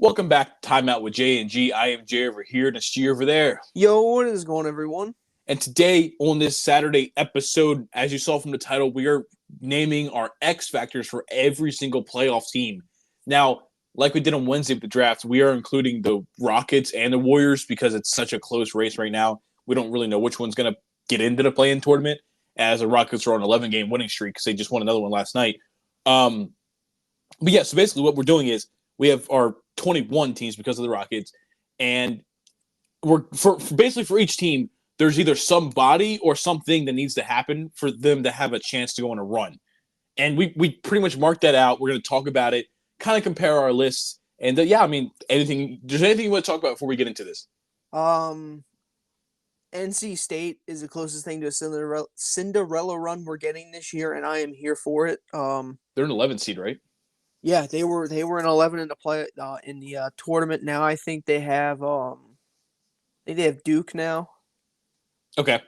Welcome back to Time Out with J and G. I am Jay over here and it's G over there. Yo, what is going on, everyone? And today on this Saturday episode, as you saw from the title, we are naming our X factors for every single playoff team. Now, like we did on Wednesday with the draft, we are including the Rockets and the Warriors because it's such a close race right now. We don't really know which one's going to get into the play-in tournament, as the Rockets are on an 11-game winning streak because they just won another one last night. But yeah, so basically what we're doing is we have our 21 teams because of the Rockets, and we're basically for each team, there's either somebody or something that needs to happen for them to have a chance to go on a run. And we pretty much marked that out. We're going to talk about it, kind of compare our lists. And anything you want to talk about before we get into this? NC State is the closest thing to a Cinderella run we're getting this year, and I am here for it. They're an 11 seed, right? Yeah, they were an 11 in the tournament. Now I think they have Duke now. Okay.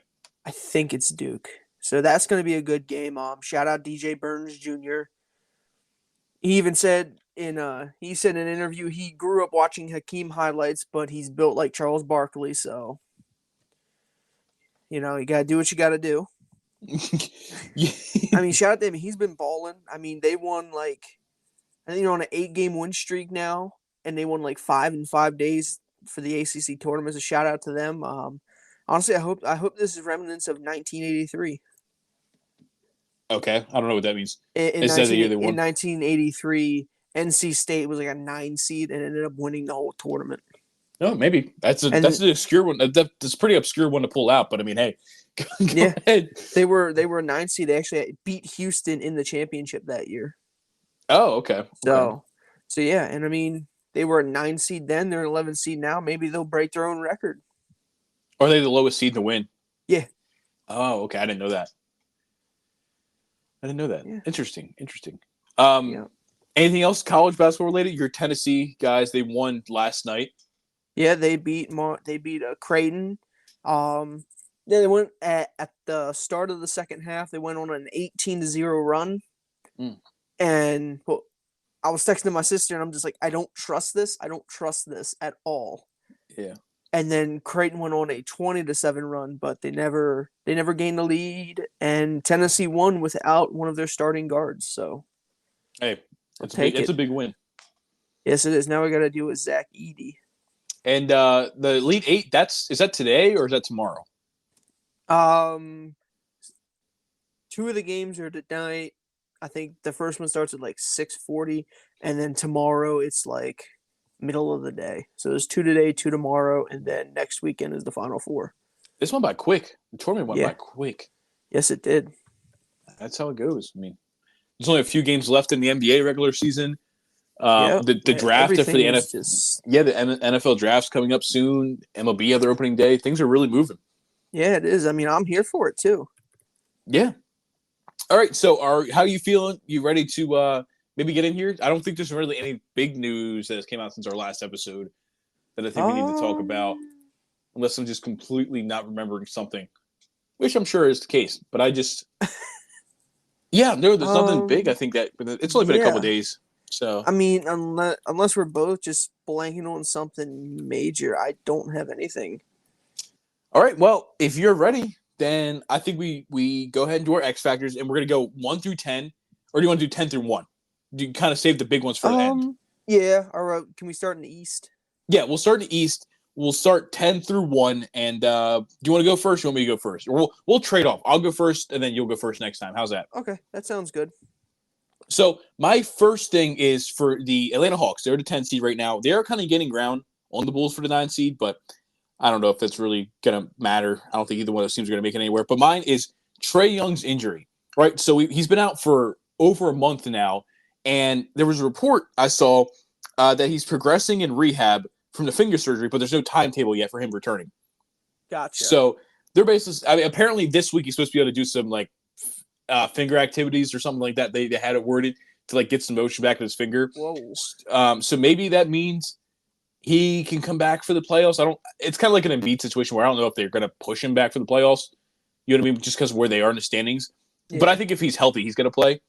I think it's Duke. So that's going to be a good game. Shout out DJ Burns Jr. He even said in an interview he grew up watching Hakeem highlights, but he's built like Charles Barkley, so you got to do what you got to do. I mean, shout out to him. He's been balling. I mean, they won I think on an 8-game win streak now, and they won 5 in 5 days for the ACC tournament. So shout out to them. Honestly, I hope this is remnants of 1983. Okay, I don't know what that means. In 1983, NC State was a 9 seed and ended up winning the whole tournament. No, maybe that's an obscure one. That's a pretty obscure one to pull out. But I mean, hey, go ahead. They were a 9 seed. They actually beat Houston in the championship that year. Oh, okay. So yeah, and I mean, they were a 9 seed then. They're an 11 seed now. Maybe they'll break their own record. Are they the lowest seed to win? Yeah. Oh, okay. I didn't know that. Yeah. Interesting. Yeah. Anything else college basketball related? Your Tennessee guys, they won last night. Yeah, they beat Creighton. They went at the start of the second half. They went on an 18-0 run. And I was texting my sister, and I'm just like, I don't trust this. I don't trust this at all. Yeah. And then Creighton went on a 20-7 run, but they never gained the lead. And Tennessee won without one of their starting guards. So, hey, it's a big win. Yes, it is. Now we got to deal with Zach Edey. And the Elite Eight, is that today or is that tomorrow? 2 of the games are tonight. I think the first one starts at 6:40, and then tomorrow it's middle of the day. So there's 2 today, 2 tomorrow, and then next weekend is the Final Four. This went by quick. The tournament went by quick. Yes, it did. That's how it goes. I mean, there's only a few games left in the NBA regular season. The draft for the NFL. The NFL draft's coming up soon. MLB have their opening day. Things are really moving. Yeah, it is. I mean, I'm here for it too. Yeah. All right. So, how are you feeling? You ready to maybe get in here? I don't think there's really any big news that has came out since our last episode that I think we need to talk about, unless I'm just completely not remembering something, which I'm sure is the case. But I just, there's nothing big. I think that it's only been a couple days. So I mean, unless we're both just blanking on something major, I don't have anything. All right. Well, if you're ready, then I think we go ahead and do our X factors, and we're gonna go 1 through 10, or do you want to do 10 through 1? Do you kind of save the big ones for the end? Yeah. All right. Can we start in the East? Yeah, we'll start in the East. We'll start 10 through 1, and do you want to go first? Or you want me to go first? Or we'll trade off. I'll go first, and then you'll go first next time. How's that? Okay, that sounds good. So my first thing is for the Atlanta Hawks. They're the 10 seed right now. They're kind of getting ground on the Bulls for the 9 seed, but I don't know if that's really going to matter. I don't think either one of those teams are going to make it anywhere. But mine is Trae Young's injury, right? So he's been out for over a month now, and there was a report I saw that he's progressing in rehab from the finger surgery, but there's no timetable yet for him returning. Gotcha. So they're basically, apparently this week he's supposed to be able to do some finger activities or something like that. They had it worded to get some motion back in his finger. Whoa. So maybe that means he can come back for the playoffs. It's kind of like an Embiid situation where I don't know if they're going to push him back for the playoffs. You know what I mean? Just because of where they are in the standings. Yeah. But I think if he's healthy, he's going to play.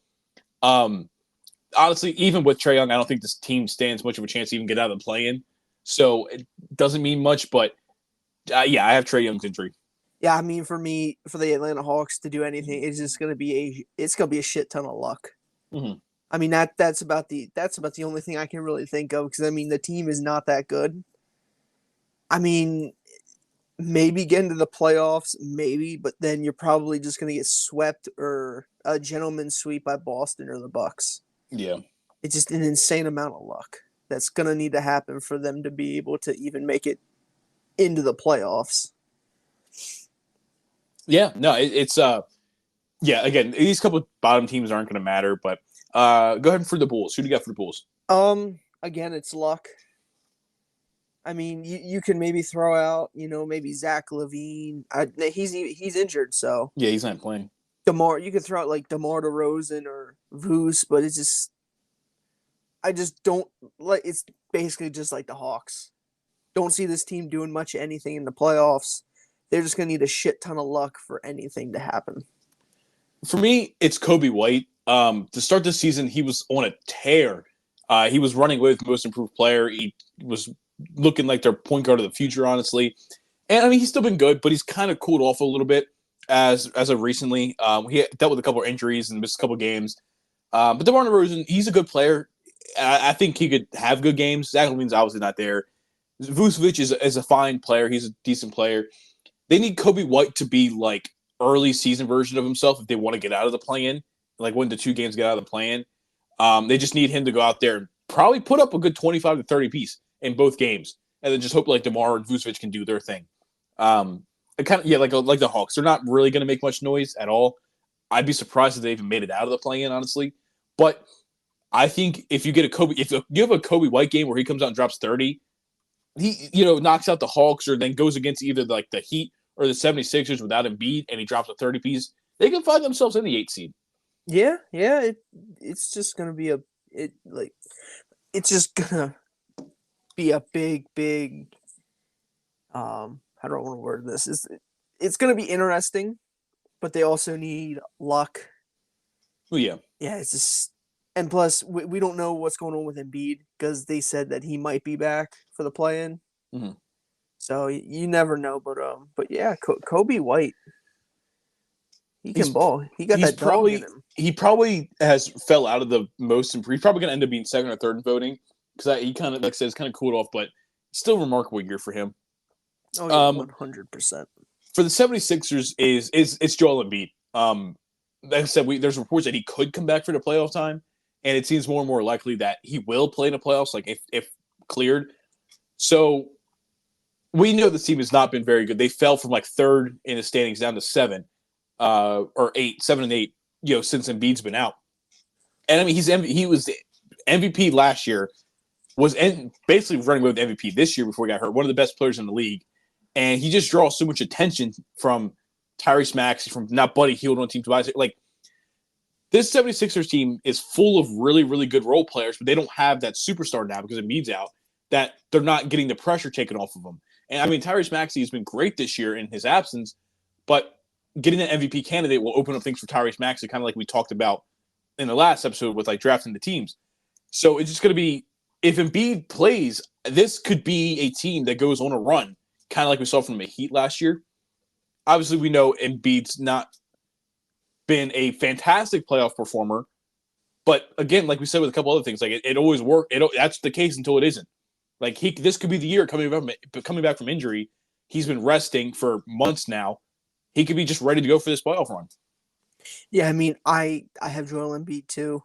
honestly, even with Trae Young, I don't think this team stands much of a chance to even get out of the play-in. So it doesn't mean much, but yeah, I have Trae Young's injury. Yeah, I mean, for me, for the Atlanta Hawks to do anything, it's just gonna be a shit ton of luck. Mm-hmm. I mean that's about the only thing I can really think of because I mean the team is not that good. I mean, maybe get into the playoffs, maybe, but then you're probably just gonna get swept or a gentleman's sweep by Boston or the Bucks. Yeah. It's just an insane amount of luck that's gonna need to happen for them to be able to even make it into the playoffs. Yeah, no, it's yeah, again, these couple of bottom teams aren't going to matter, but go ahead for the Bulls. Who do you got for the Bulls? Again, it's luck. I mean, you can maybe throw out, maybe Zach LaVine. He's injured, so Yeah, he's not playing. You could throw out like DeMar DeRozan or Vooch, but I just don't like. It's basically just like the Hawks. Don't see this team doing much of anything in the playoffs. They're just gonna need a shit ton of luck for anything to happen. For me, it's Coby White. To start this season, he was on a tear. He was running with most improved player. He was looking like their point guard of the future, honestly. And I mean, he's still been good, but he's kind of cooled off a little bit as of recently. He dealt with a couple of injuries and missed a couple of games. But DeMar DeRozan, he's a good player. I think he could have good games. Zach LaVine's obviously not there. Vucevic is a fine player. He's a decent player. They need Coby White to be like early season version of himself if they want to get out of the play-in, like win the 2 games, get out of the play-in. They just need him to go out there and probably put up a good 25 to 30 piece in both games, and then just hope like DeMar and Vucevic can do their thing. Like the Hawks, they're not really going to make much noise at all. I'd be surprised if they even made it out of the play-in, honestly. But I think if you have a Coby White game where he comes out and drops 30, he knocks out the Hawks or then goes against either like the Heat or the 76ers without Embiid and he drops a 30 piece, they can find themselves in the 8 seed. Yeah, it's just gonna be it's just gonna be a big how do I want to word this? It's gonna be interesting, but they also need luck. Well, yeah. Yeah, it's just and plus we don't know what's going on with Embiid because they said that he might be back for the play-in. Mm-hmm. So you never know, but yeah, Coby White, he can ball. He got that dog in him. He probably has fell out of the most improved. He's probably going to end up being second or third in voting because he kind of, like I said, it's kind of cooled off, but still a remarkable year for him. Oh, yeah, 100%. For the 76ers it's Joel Embiid. Like I said, there's reports that he could come back for the playoff time, and it seems more and more likely that he will play in the playoffs, like if cleared. So we know the team has not been very good. They fell from like third in the standings down to 7 or 8, 7 and 8, since Embiid's been out. And I mean, he was MVP last year, was basically running away with MVP this year before he got hurt. One of the best players in the league, and he just draws so much attention from Tyrese Maxey, from not Buddy Hield on Team Tobias. Like this 76ers team is full of really, really good role players, but they don't have that superstar now because Embiid's out. That they're not getting the pressure taken off of them. And I mean, Tyrese Maxey has been great this year in his absence, but getting an MVP candidate will open up things for Tyrese Maxey, kind of like we talked about in the last episode with like drafting the teams. So it's just going to be, if Embiid plays, this could be a team that goes on a run, kind of like we saw from the Heat last year. Obviously, we know Embiid's not been a fantastic playoff performer, but again, like we said with a couple other things, like it always worked. That's the case until it isn't. Like this could be the year coming back from injury. He's been resting for months now. He could be just ready to go for this playoff run. Yeah, I mean, I have Joel Embiid too.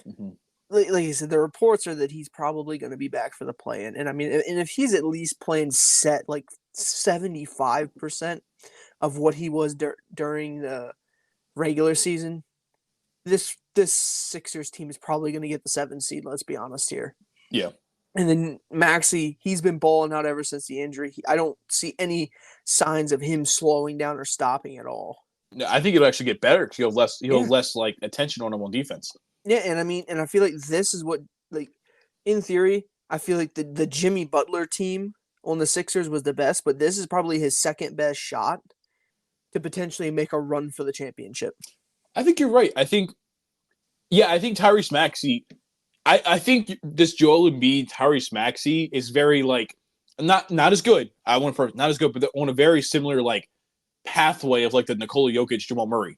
Mm-hmm. Like I said, the reports are that he's probably going to be back for the play-in, and I mean, and if he's at least playing set like 75% of what he was during the regular season, this Sixers team is probably going to get the 7 seed. Let's be honest here. Yeah. And then Maxey, he's been balling out ever since the injury. I don't see any signs of him slowing down or stopping at all. No, I think it'll actually get better because he'll have less like attention on him on defense. Yeah, and I mean, and I feel like this is what, like, in theory, I feel like the Jimmy Butler team on the Sixers was the best, but this is probably his second best shot to potentially make a run for the championship. I think you're right. I think Tyrese Maxey I think this Joel Embiid, Tyrese Maxey is very like not as good. I want for not as good, but they're on a very similar like pathway of like the Nikola Jokic, Jamal Murray,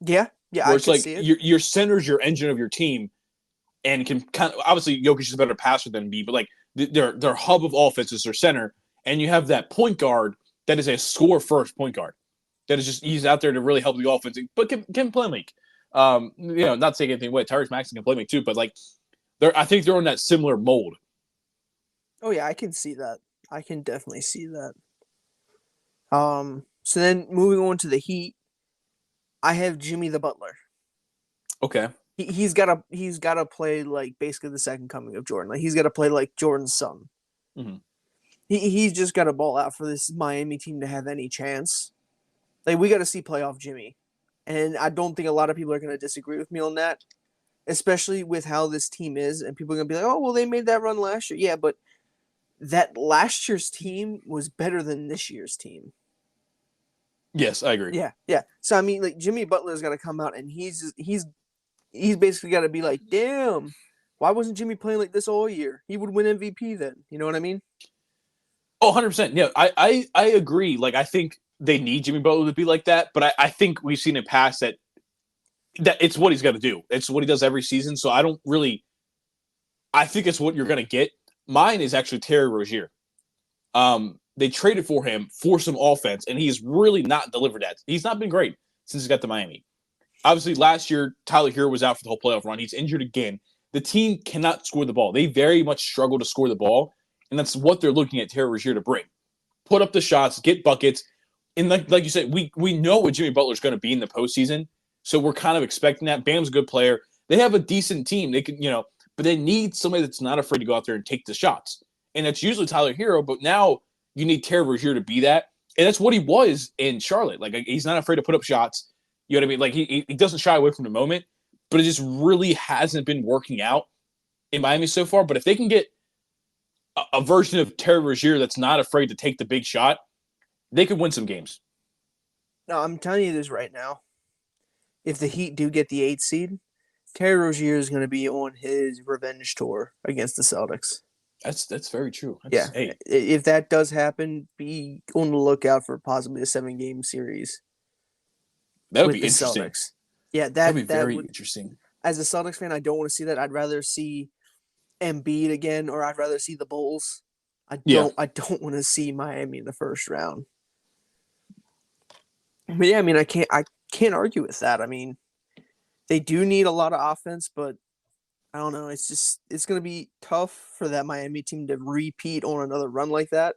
Yeah, where I it's could like see it. your center's your engine of your team, and can kind of obviously Jokic is a better passer than Embiid, but like their hub of offense is their center, and you have that point guard that is a score first point guard that is just he's out there to really help the offense, but can play make. Not taking anything away. Tyrese Maxey can play make too, but like I think they're in that similar mold. Oh yeah, I can see that. I can definitely see that. So then moving on to the Heat, I have Jimmy the Butler. Okay. He's gotta play like basically the second coming of Jordan. Like he's gotta play like Jordan's son. Mm-hmm. He's just gotta ball out for this Miami team to have any chance. Like we gotta see playoff Jimmy. And I don't think a lot of people are gonna disagree with me on that. Especially with how this team is, and people are gonna be like, oh well, they made that run last year. Yeah, but that last year's team was better than this year's team. Yes, I agree. Yeah. So I mean, like Jimmy Butler's got to come out, and he's basically got to be like, damn, why wasn't Jimmy playing like this all year? He would win MVP then. You know what I mean? Oh, 100%. Yeah, I agree. Like, I think they need Jimmy Butler to be like that, but I think we've seen in past that it's what he's got to do. It's what he does every season. So I think it's what you're going to get. Mine is actually Terry Rozier. They traded for him for some offense, and he's really not delivered that. He's not been great since he got to Miami. Obviously, last year, Tyler Hero was out for the whole playoff run. He's injured again. The team cannot score the ball. They very much struggle to score the ball, and that's what they're looking at Terry Rozier to bring. Put up the shots, get buckets, and like you said, we know what Jimmy Butler's going to be in the postseason, so we're kind of expecting that. Bam's a good player. They have a decent team. They can, but they need somebody that's not afraid to go out there and take the shots, and that's usually Tyler Hero. But now you need Terry Rozier to be that, and that's what he was in Charlotte. Like he's not afraid to put up shots. You know what I mean? Like he doesn't shy away from the moment, but it just really hasn't been working out in Miami so far. But if they can get a version of Terry Rozier that's not afraid to take the big shot, they could win some games. No, I'm telling you this right now. If the Heat do get the 8th seed, Terry Rozier is going to be on his revenge tour against the Celtics. That's very true. If that does happen, be on the lookout for possibly a 7-game series. That would be interesting. Celtics. Yeah, that'd be very interesting. As a Celtics fan, I don't want to see that. I'd rather see Embiid again, or I'd rather see the Bulls. I don't want to see Miami in the first round. But yeah, I mean, I can't argue with that. I mean, they do need a lot of offense, but I don't know. It's going to be tough for that Miami team to repeat on another run like that.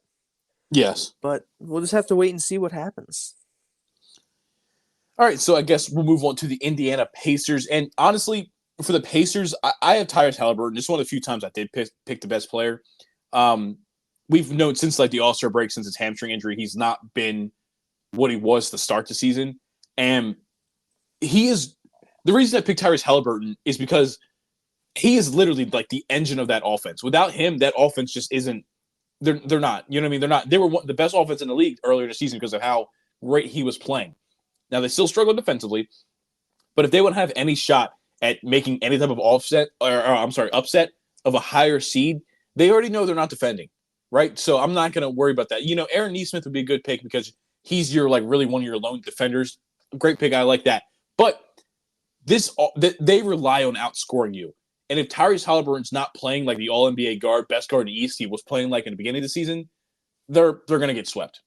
Yes. But we'll just have to wait and see what happens. All right, so I guess we'll move on to the Indiana Pacers. And honestly, for the Pacers, I have Tyrese Halliburton. It's one of the few times I did pick the best player. We've known since like the All-Star break, since his hamstring injury, he's not been what he was to start the season. And he is the reason I picked Tyrese Halliburton is because he is literally like the engine of that offense. Without him, that offense just isn't. They're not. You know what I mean? They're not. They were the best offense in the league earlier in the season because of how great he was playing. Now, they still struggle defensively, but if they would have any shot at making any type of upset of a higher seed, they already know they're not defending, right? So I'm not going to worry about that. Aaron Nesmith would be a good pick because he's your like really one of your lone defenders. Great pick. I like that. But they rely on outscoring you. And if Tyrese Halliburton's not playing like the All-NBA guard, best guard in the East he was playing like in the beginning of the season, they're going to get swept.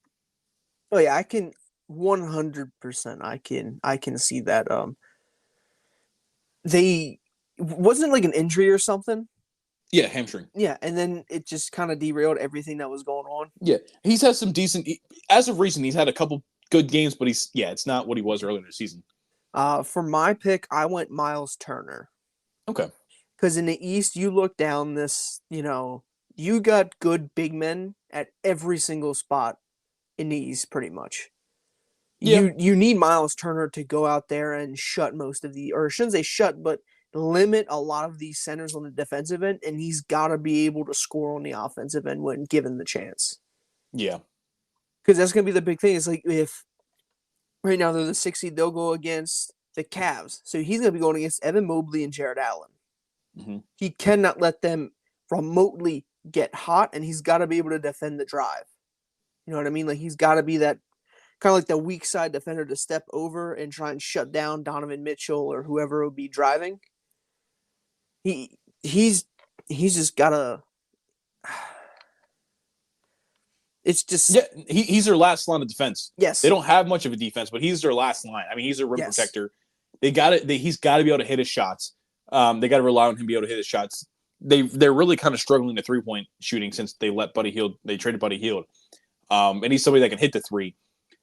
Oh, yeah, I can 100%. I can see that. They wasn't like an injury or something. Yeah, hamstring. Yeah, and then it just kind of derailed everything that was going on. Yeah, he's had some decent. As of recent, he's had a couple good games, but it's not what he was earlier in the season. For my pick, I went Miles Turner. Okay. Because in the East, you look down this, you got good big men at every single spot in the East, pretty much. Yeah. You need Miles Turner to go out there and shut most of or I shouldn't say shut, but limit a lot of these centers on the defensive end, and he's got to be able to score on the offensive end when given the chance. Yeah. Because that's going to be the big thing. It's like if right now they're the 6th seed, they'll go against the Cavs. So he's going to be going against Evan Mobley and Jared Allen. Mm-hmm. He cannot let them remotely get hot, and he's got to be able to defend the drive. You know what I mean? Like he's got to be that kind of like the weak side defender to step over and try and shut down Donovan Mitchell or whoever will be driving. He's just gotta. It's just Yeah, he's their last line of defense. yes, They don't have much of a defense, but he's their last line. I mean, he's their rim yes, protector. They got it. He's got to be able to hit his shots. They got to rely on him to be able to hit his shots. They're really kind of struggling to 3-point shooting since they let Buddy Hield. They traded Buddy Hield, and he's somebody that can hit the three.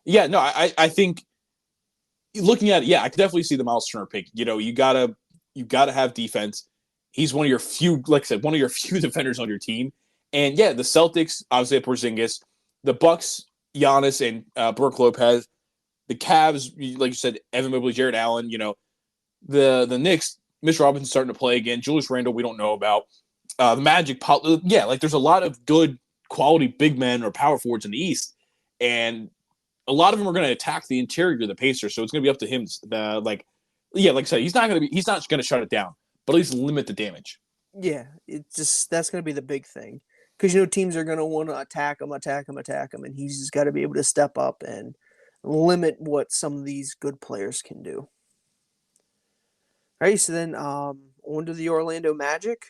Yeah, no, I think looking at it, yeah, I could definitely see the Miles Turner pick. You know, you gotta have defense. He's one of your few, like I said, one of your few defenders on your team. And yeah, the Celtics obviously have Porzingis, the Bucks, Giannis and Brook Lopez, the Cavs, like you said, Evan Mobley, Jared Allen. You know, the Knicks, Mitch Robinson starting to play again. Julius Randle, we don't know about. The Magic, yeah, like there's a lot of good quality big men or power forwards in the East, and a lot of them are going to attack the interior of the Pacers. So it's going to be up to him. Like I said, he's not going to shut it down, but at least limit the damage. yeah. It's just that's going to be the big thing because teams are going to want to attack him, and he's just got to be able to step up and limit what some of these good players can do. All right, so then on to the Orlando Magic.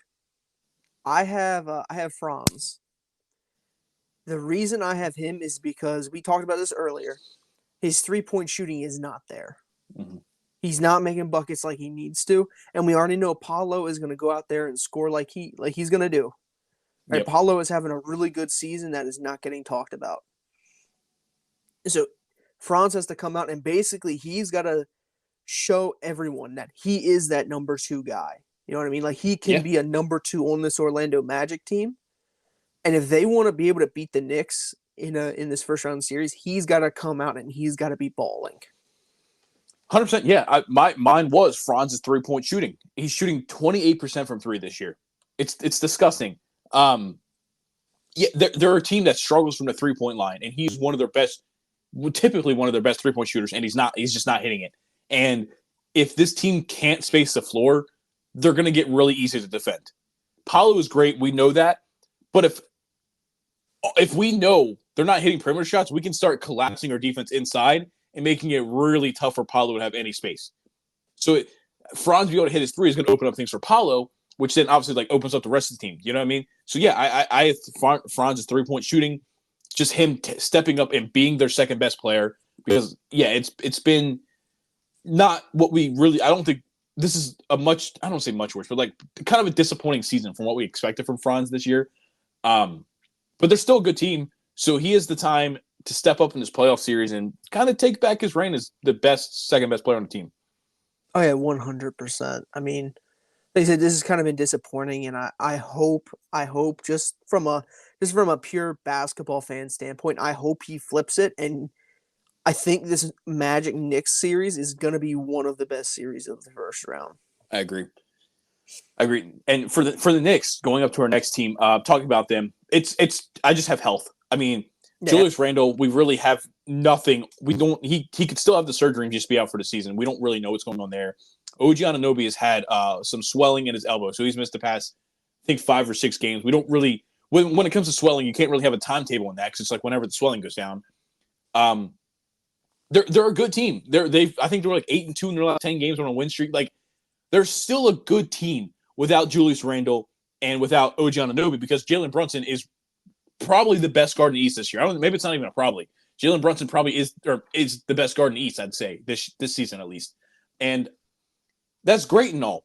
I have Franz. The reason I have him is because we talked about this earlier. His 3-point shooting is not there. Mm-hmm. He's not making buckets like he needs to, and we already know Paolo is going to go out there and score like he's going to do. Right? Yep. Paolo is having a really good season that is not getting talked about. So Franz has to come out and basically he's got to show everyone that he is that number 2 guy. You know what I mean? Like he can be a number 2 on this Orlando Magic team. And if they want to be able to beat the Knicks in this first round series, he's got to come out and he's got to be balling. 100%. Yeah, mine was Franz's 3-point shooting. He's shooting 28% from 3 this year. It's disgusting. Yeah, they're a team that struggles from the 3-point line, and he's one of their best, typically one of their best 3-point shooters, and he's just not hitting it. And if this team can't space the floor, they're going to get really easy to defend. Paolo is great. We know that. But if we know they're not hitting perimeter shots, we can start collapsing our defense inside and making it really tough for Paolo to have any space. So Franz being able to hit his 3 is going to open up things for Paolo, which then obviously like opens up the rest of the team. You know what I mean? So yeah, I have Franz's 3-point shooting, just him stepping up and being their second best player because yeah, it's been not what we really. I don't think this is I don't say much worse, but like kind of a disappointing season from what we expected from Franz this year. But they're still a good team, so he has the time to step up in this playoff series and kind of take back his reign as the second best player on the team. Oh yeah, 100%. I mean, like I said, this has kind of been disappointing, and I hope just from a pure basketball fan standpoint, I hope he flips it, and I think this Magic Knicks series is going to be one of the best series of the first round. I agree. And for the Knicks, going up to our next team, talking about them, it's I just have health. I mean, Julius Randle, we really have nothing. We don't. He could still have the surgery and just be out for the season. We don't really know what's going on there. OG Anunoby has had some swelling in his elbow, so he's missed the past, I think, 5 or 6 games. We don't really when it comes to swelling, you can't really have a timetable on that because it's like whenever the swelling goes down. They're a good team. I think they're like 8-2 in their last 10 games on a win streak. Like they're still a good team without Julius Randle and without OG Anunoby because Jalen Brunson is probably the best guard in the East this year. Maybe it's not even a probably. Jalen Brunson probably is the best guard in the East, I'd say, this season at least. And that's great and all.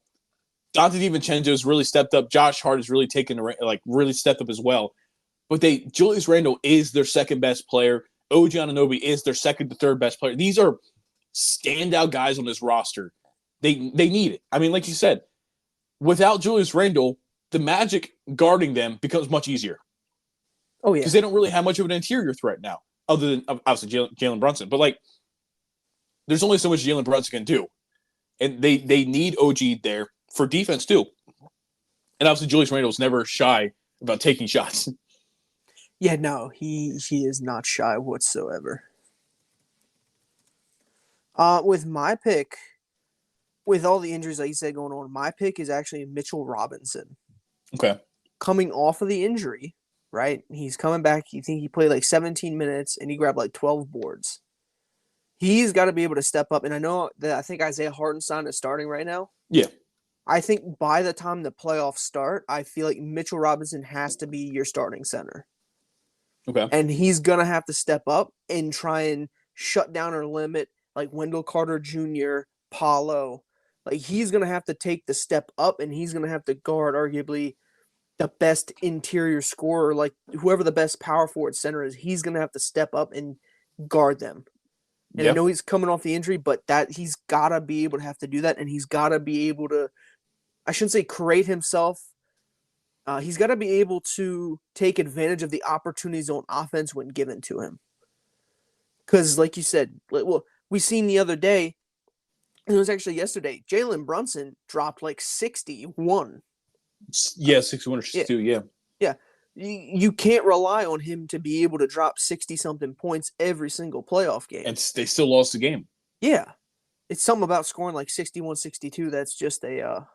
Dante DiVincenzo has really stepped up. Josh Hart has really really stepped up as well. But Julius Randle is their second best player. OG Anunoby is their second to third best player. These are standout guys on this roster. They need it. I mean, like you said, without Julius Randle, the Magic guarding them becomes much easier. Oh, yeah. Because they don't really have much of an interior threat now, other than, obviously, Jalen Brunson. But, like, there's only so much Jalen Brunson can do. And they need OG there for defense, too. And, obviously, Julius Randle's never shy about taking shots. Yeah, no, he is not shy whatsoever. With my pick, with all the injuries, like you said, going on, my pick is actually Mitchell Robinson. Okay. Coming off of the injury, right? He's coming back. You think he played like 17 minutes and he grabbed like 12 boards. He's got to be able to step up. And I think Isaiah Hartenstein is starting right now. Yeah. I think by the time the playoffs start, I feel like Mitchell Robinson has to be your starting center. Okay. And he's going to have to step up and try and shut down or limit like Wendell Carter Jr., Paulo. Like he's going to have to take the step up and he's going to have to guard arguably the best interior scorer, like whoever the best power forward center is, he's going to have to step up and guard them. And I know he's coming off the injury, but that he's got to be able to have to do that. And he's got to be able to, I shouldn't say create himself. He's got to be able to take advantage of the opportunities on offense when given to him. Because like you said, well, we seen the other day, and it was actually yesterday, Jalen Brunson dropped like 61. Yeah, 61 or 62, yeah. Yeah. You can't rely on him to be able to drop 60-something points every single playoff game. And they still lost the game. Yeah. It's something about scoring like 61, 62 that's just a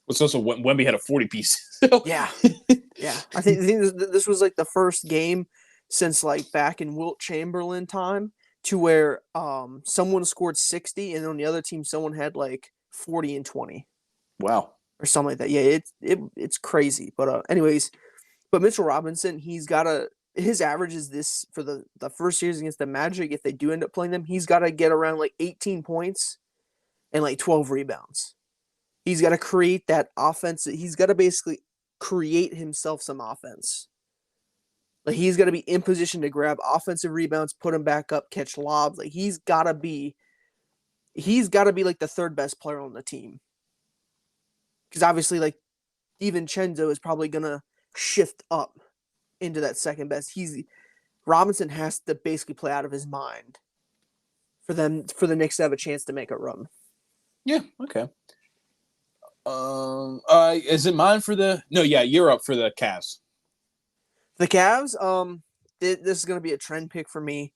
It's also Wemby had a 40-piece. Yeah. Yeah. I think this was like the first game since like back in Wilt Chamberlain time to where someone scored 60 and on the other team someone had like 40 and 20. Wow. Or something like that. Yeah, it's crazy. But anyways, but Mitchell Robinson, his average is this for the first series against the Magic. If they do end up playing them, he's got to get around like 18 points and like 12 rebounds. He's got to create that offense. He's got to basically create himself some offense. Like he's got to be in position to grab offensive rebounds, put him back up, catch lobs. Like he's got to be like the third best player on the team. Because obviously, like, DiVincenzo is probably going to shift up into that second best. Robinson has to basically play out of his mind for the Knicks to have a chance to make a run. Yeah, okay. Is it mine for the – no, yeah, you're up for the Cavs. The Cavs, this is going to be a trend pick for me.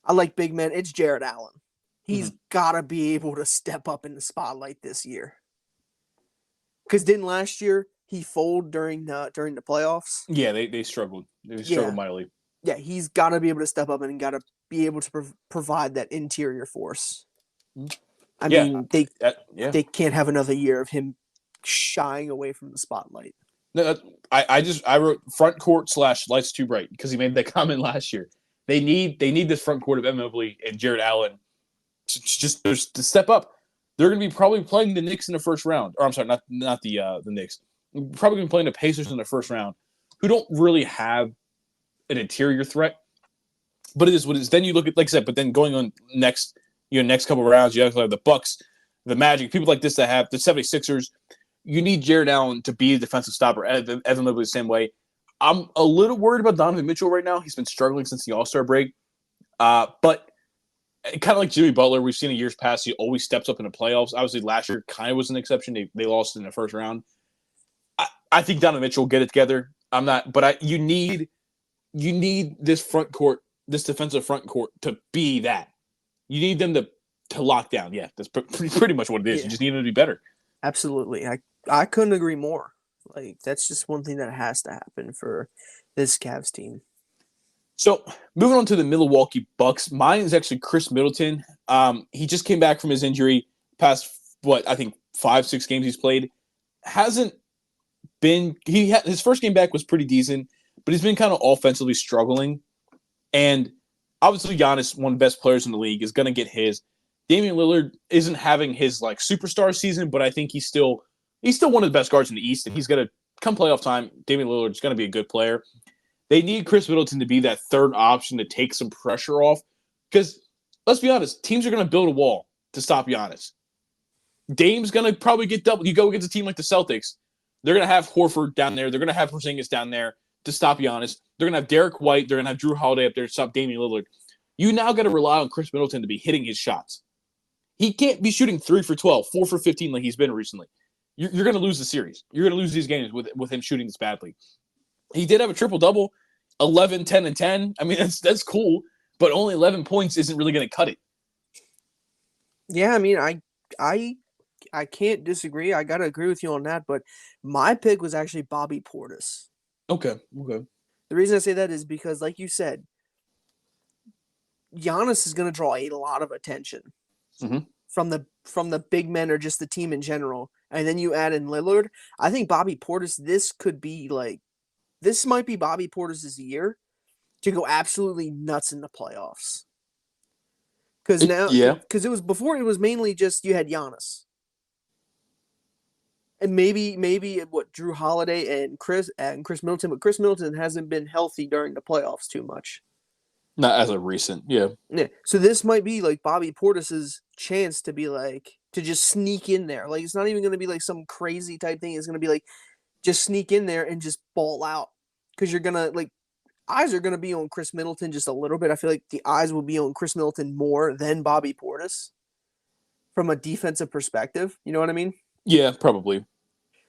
I like big men. It's Jarrett Allen. He's got to be able to step up in the spotlight this year. Because didn't last year he fold during the playoffs? Yeah, they struggled. They struggled mightily. Yeah, he's got to be able to step up and got to be able to provide that interior force. I mean, they can't have another year of him shying away from the spotlight. No, I wrote front court / lights too bright because he made that comment last year. They need this front court of Evan Mobley and Jarrett Allen to step up. They're going to be probably playing the Knicks in the first round. Or I'm sorry, not the Knicks. Probably going to be playing the Pacers in the first round, who don't really have an interior threat. But it is what it is. Then you look at, like I said, but then going on next couple of rounds, you have the Bucks, the Magic, people like this that have the 76ers. You need Jarrett Allen to be a defensive stopper. Evan Mobley the same way. I'm a little worried about Donovan Mitchell right now. He's been struggling since the All-Star break. But kind of like Jimmy Butler, we've seen in years past, he always steps up in the playoffs. Obviously, last year kind of was an exception. They lost in the first round. I think Donovan Mitchell will get it together. I'm not, but you need this front court, this defensive front court to be that. You need them to lock down. Yeah, that's pretty much what it is. Yeah. You just need them to be better. Absolutely. I couldn't agree more. Like, that's just one thing that has to happen for this Cavs team. So, moving on to the Milwaukee Bucks. Mine is actually Chris Middleton. He just came back from his injury. Past, I think 5-6 games he's played. Hasn't been – his first game back was pretty decent, but he's been kind of offensively struggling. And obviously Giannis, one of the best players in the league, is going to get his. Damian Lillard isn't having his like superstar season, but I think he's still one of the best guards in the East, and he's going to come playoff time. Damian Lillard is going to be a good player. They need Chris Middleton to be that third option to take some pressure off, because let's be honest, teams are going to build a wall to stop Giannis. Dame's going to probably get double. You go against a team like the Celtics, they're going to have Horford down there. They're going to have Porzingis down there to stop Giannis. They're going to have Derek White. They're going to have Drew Holiday up there to stop Damian Lillard. You now got to rely on Chris Middleton to be hitting his shots. He can't be shooting 3 for 12, 4 for 15 like he's been recently. You're going to lose the series. You're going to lose these games with him shooting this badly. He did have a triple-double, 11, 10, and 10. I mean, that's cool, but only 11 points isn't really going to cut it. Yeah, I mean, I I can't disagree. I gotta agree with you on that. But my pick was actually Bobby Portis. Okay. Okay. The reason I say that is because, like you said, Giannis is gonna draw a lot of attention Mm-hmm. from the big men or just the team in general. And then you add in Lillard. I think Bobby Portis. This might be Bobby Portis' year to go absolutely nuts in the playoffs. Yeah. Because it was before, it was mainly just you had Giannis and maybe what Drew Holiday and Chris Middleton, but Chris Middleton hasn't been healthy during the playoffs too much. Not as a recent. Yeah. Yeah, so this might be like Bobby Portis's chance to be like to just sneak in there. Like it's not even going to be like some crazy type thing. It's going to be like just sneak in there and just ball out because you're gonna like eyes are going to be on Chris Middleton just a little bit. I feel like the eyes will be on Chris Middleton more than Bobby Portis from a defensive perspective. You know what I mean? Yeah. Probably.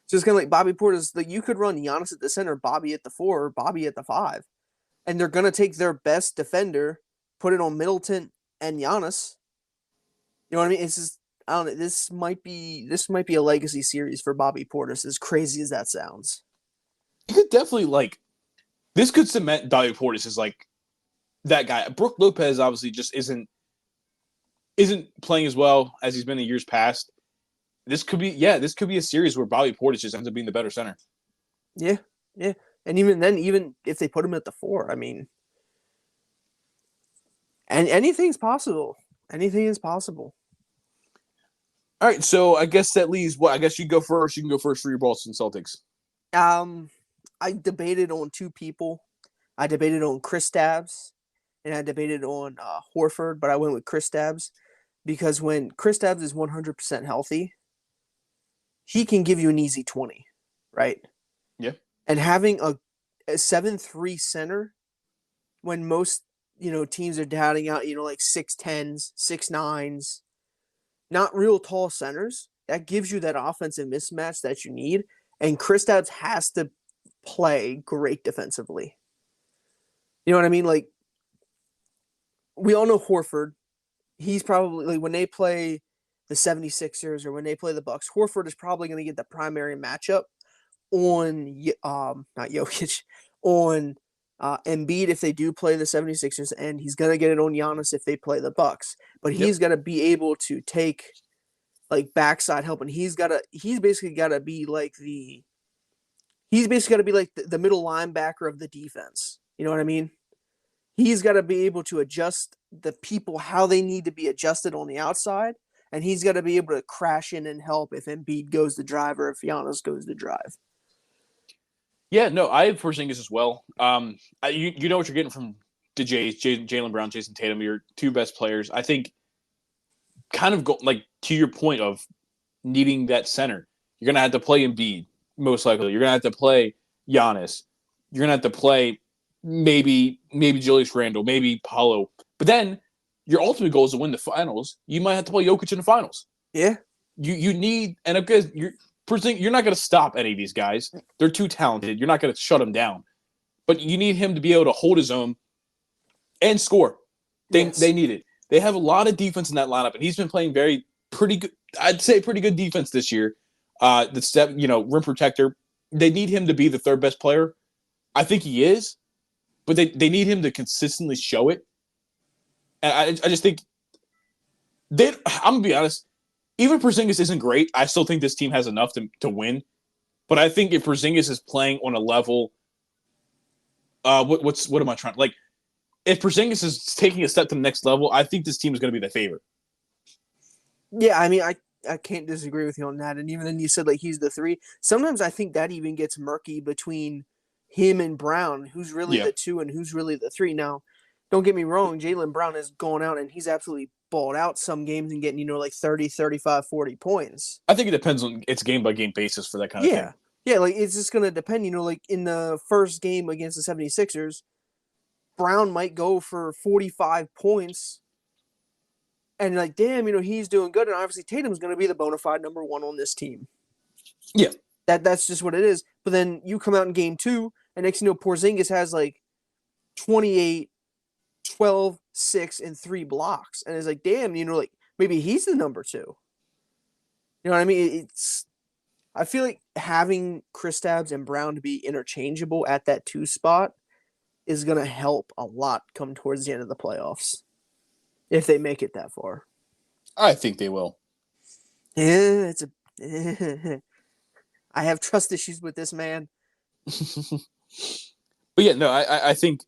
So it's kind of like Bobby Portis. Like you could run Giannis at the center, Bobby at the 4, or Bobby at the 5, and they're going to take their best defender, put it on Middleton and Giannis. You know what I mean? It's just I don't know. This might be a legacy series for Bobby Portis. As crazy as that sounds. You could definitely like. This could cement Bobby Portis as like that guy. Brook Lopez obviously just isn't playing as well as he's been in years past. This could be a series where Bobby Portis just ends up being the better center. Yeah, yeah. And even then, even if they put him at the 4, I mean, and anything's possible. Anything is possible. All right, so I guess that leaves what I guess you go first. You can go first for your Boston Celtics. I debated on 2 people. I debated on Kristaps, and I debated on Horford, but I went with Kristaps because when Kristaps is 100% healthy, he can give you an easy 20, right? Yeah. And having a 7'3" center when most, teams are doubting out, like 6'10s, 6'9s, not real tall centers, that gives you that offensive mismatch that you need. And Kristaps has to play great defensively. You know what I mean? Like, we all know Horford. He's probably, like, when they play the 76ers or when they play the Bucks, Horford is probably going to get the primary matchup on, not Jokic, on Embiid if they do play the 76ers, and he's going to get it on Giannis if they play the Bucks. But he's got to be able to take, like, backside help, and he's basically got to be like the middle linebacker of the defense. You know what I mean? He's got to be able to adjust the people how they need to be adjusted on the outside, and he's got to be able to crash in and help if Embiid goes to drive or if Giannis goes to drive. Yeah, no, I have Porzingis as well. You know what you're getting from Jaylen Brown, Jason Tatum, your 2 best players. I think kind of like to your point of needing that center. You're going to have to play Embiid, most likely. You're going to have to play Giannis. You're going to have to play maybe Julius Randle, maybe Paulo. But then your ultimate goal is to win the finals. You might have to play Jokic in the finals. Yeah. You need – and because you're not going to stop any of these guys. They're too talented. You're not going to shut them down. But you need him to be able to hold his own and score. They need it. They have a lot of defense in that lineup, and he's been playing pretty good. I'd say pretty good defense this year. Rim protector. They need him to be the 3rd best player. I think he is, but they need him to consistently show it. And I just think I'm gonna be honest. Even if Porzingis isn't great, I still think this team has enough to win. But I think if Porzingis is playing on a level, what am I trying? Like, if Porzingis is taking a step to the next level, I think this team is going to be the favorite. Yeah, I mean, I can't disagree with you on that. And even then you said, like, he's the 3. Sometimes I think that even gets murky between him and Brown, who's really the 2 and who's really the 3. Now, don't get me wrong, Jaylen Brown is going out and he's absolutely balled out some games and getting, like 30, 35, 40 points. I think it depends on its game-by-game basis for that kind of thing. Yeah, like, it's just going to depend, like, in the first game against the 76ers, Brown might go for 45 points and, like, damn, he's doing good. And obviously Tatum's going to be the bona fide number 1 on this team. Yeah. That's just what it is. But then you come out in game 2, and next Porzingis has, like, 28, 12, 6, and 3 blocks. And it's like, damn, like, maybe he's the number 2. You know what I mean? I feel like having Kristaps and Brown to be interchangeable at that 2 spot is going to help a lot come towards the end of the playoffs if they make it that far. I think they will. Yeah, I have trust issues with this man. But yeah, no, I think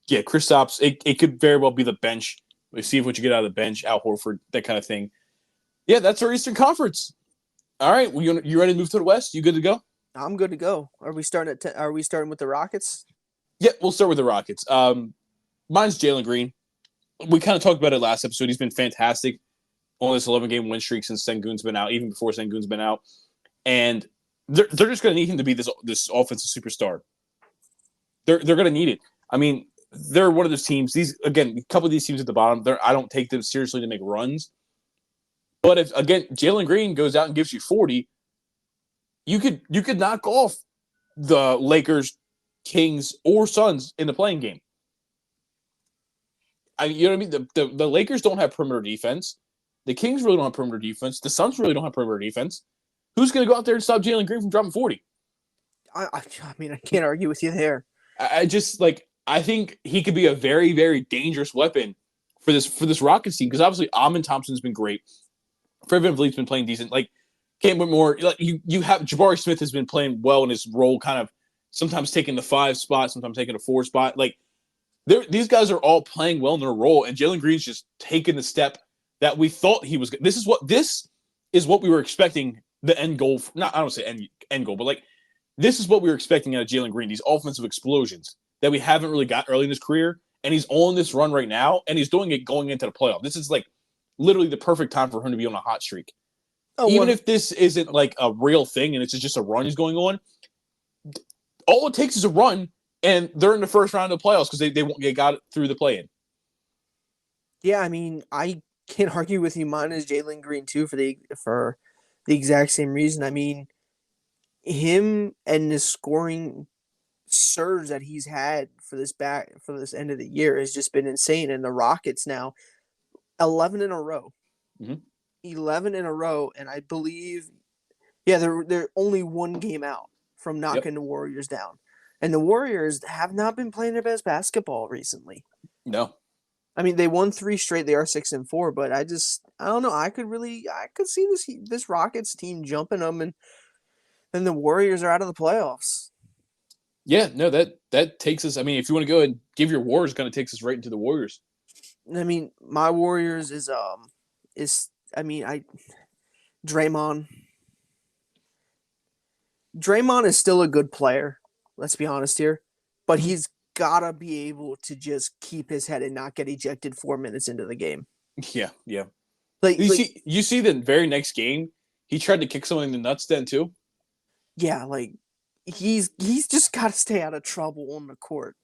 Kristaps, it could very well be the bench. We see what you get out of the bench, Al Horford, that kind of thing. Yeah, that's our Eastern Conference. All right, you ready to move to the West? You good to go? I'm good to go. Are we starting Are we starting with the Rockets? Yeah, we'll start with the Rockets. Mine's Jalen Green. We kind of talked about it last episode. He's been fantastic on this 11-game win streak since Sengun's been out, even before Sengun's been out. And they're just going to need him to be this offensive superstar. They're going to need it. I mean, they're one of those teams. A couple of these teams at the bottom, I don't take them seriously to make runs. But if, again, Jalen Green goes out and gives you 40, you could knock off the Lakers, Kings, or Suns in the playing game. You know what I mean? The Lakers don't have perimeter defense. The Kings really don't have perimeter defense. The Suns really don't have perimeter defense. Who's going to go out there and stop Jalen Green from dropping 40? I mean, I can't argue with you there. I think he could be a very, very dangerous weapon for this Rockets team, because obviously Amin Thompson's been great. Fred VanVleet's been playing decent. Like, Cam Whitmore, you have Jabari Smith has been playing well in his role, kind of sometimes taking the 5 spot, sometimes taking a 4 spot. Like, these guys are all playing well in their role, and Jalen Green's just taken the step that we thought he was. This is what we were expecting. The end goal. I don't say end goal, but like, this is what we were expecting out of Jalen Green. These offensive explosions that we haven't really got early in his career, and he's on this run right now, and he's doing it going into the playoff. This is like literally the perfect time for him to be on a hot streak. Even if this isn't like a real thing and it's just a run he's going on, all it takes is a run, and they're in the first round of the playoffs because they got it through the play-in. Yeah, I mean, I can't argue with you. Mine is Jalen Green too for the exact same reason. I mean, him and the scoring surge that he's had for this end of the year has just been insane. And the Rockets now 11 in a row. Mm-hmm. 11 in a row, and I believe, they're only 1 game out from knocking the Warriors down. And the Warriors have not been playing their best basketball recently. No. I mean, they won 3 straight. They are 6-4, but I don't know. I could see this Rockets team jumping them, and then the Warriors are out of the playoffs. Yeah, no, that takes us. I mean, if you want to go and give your Warriors, kind of takes us right into the Warriors. I mean, my Warriors is Draymond. Draymond is still a good player. Let's be honest here, but he's gotta be able to just keep his head and not get ejected 4 minutes into the game. Yeah. Like you see the very next game, he tried to kick someone in the nuts then too. Yeah, like he's just got to stay out of trouble on the court.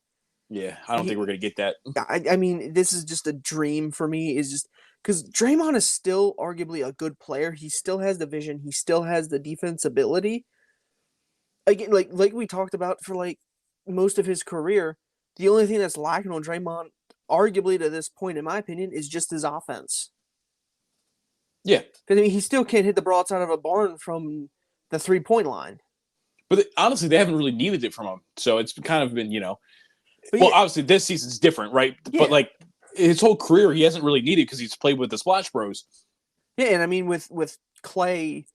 Yeah, I don't think we're gonna get that. I mean, this is just a dream for me. Is just because Draymond is still arguably a good player. He still has the vision. He still has the defense ability. Again, like we talked about for like most of his career, the only thing that's lacking on Draymond, arguably to this point, in my opinion, is just his offense. Yeah, because I mean, he still can't hit the broadside of a barn from the 3-point line. But honestly, they haven't really needed it from him, so it's kind of been, But well, obviously this season's different, right? Yeah. But like his whole career, he hasn't really needed because he's played with the Splash Bros. Yeah, and I mean with Clay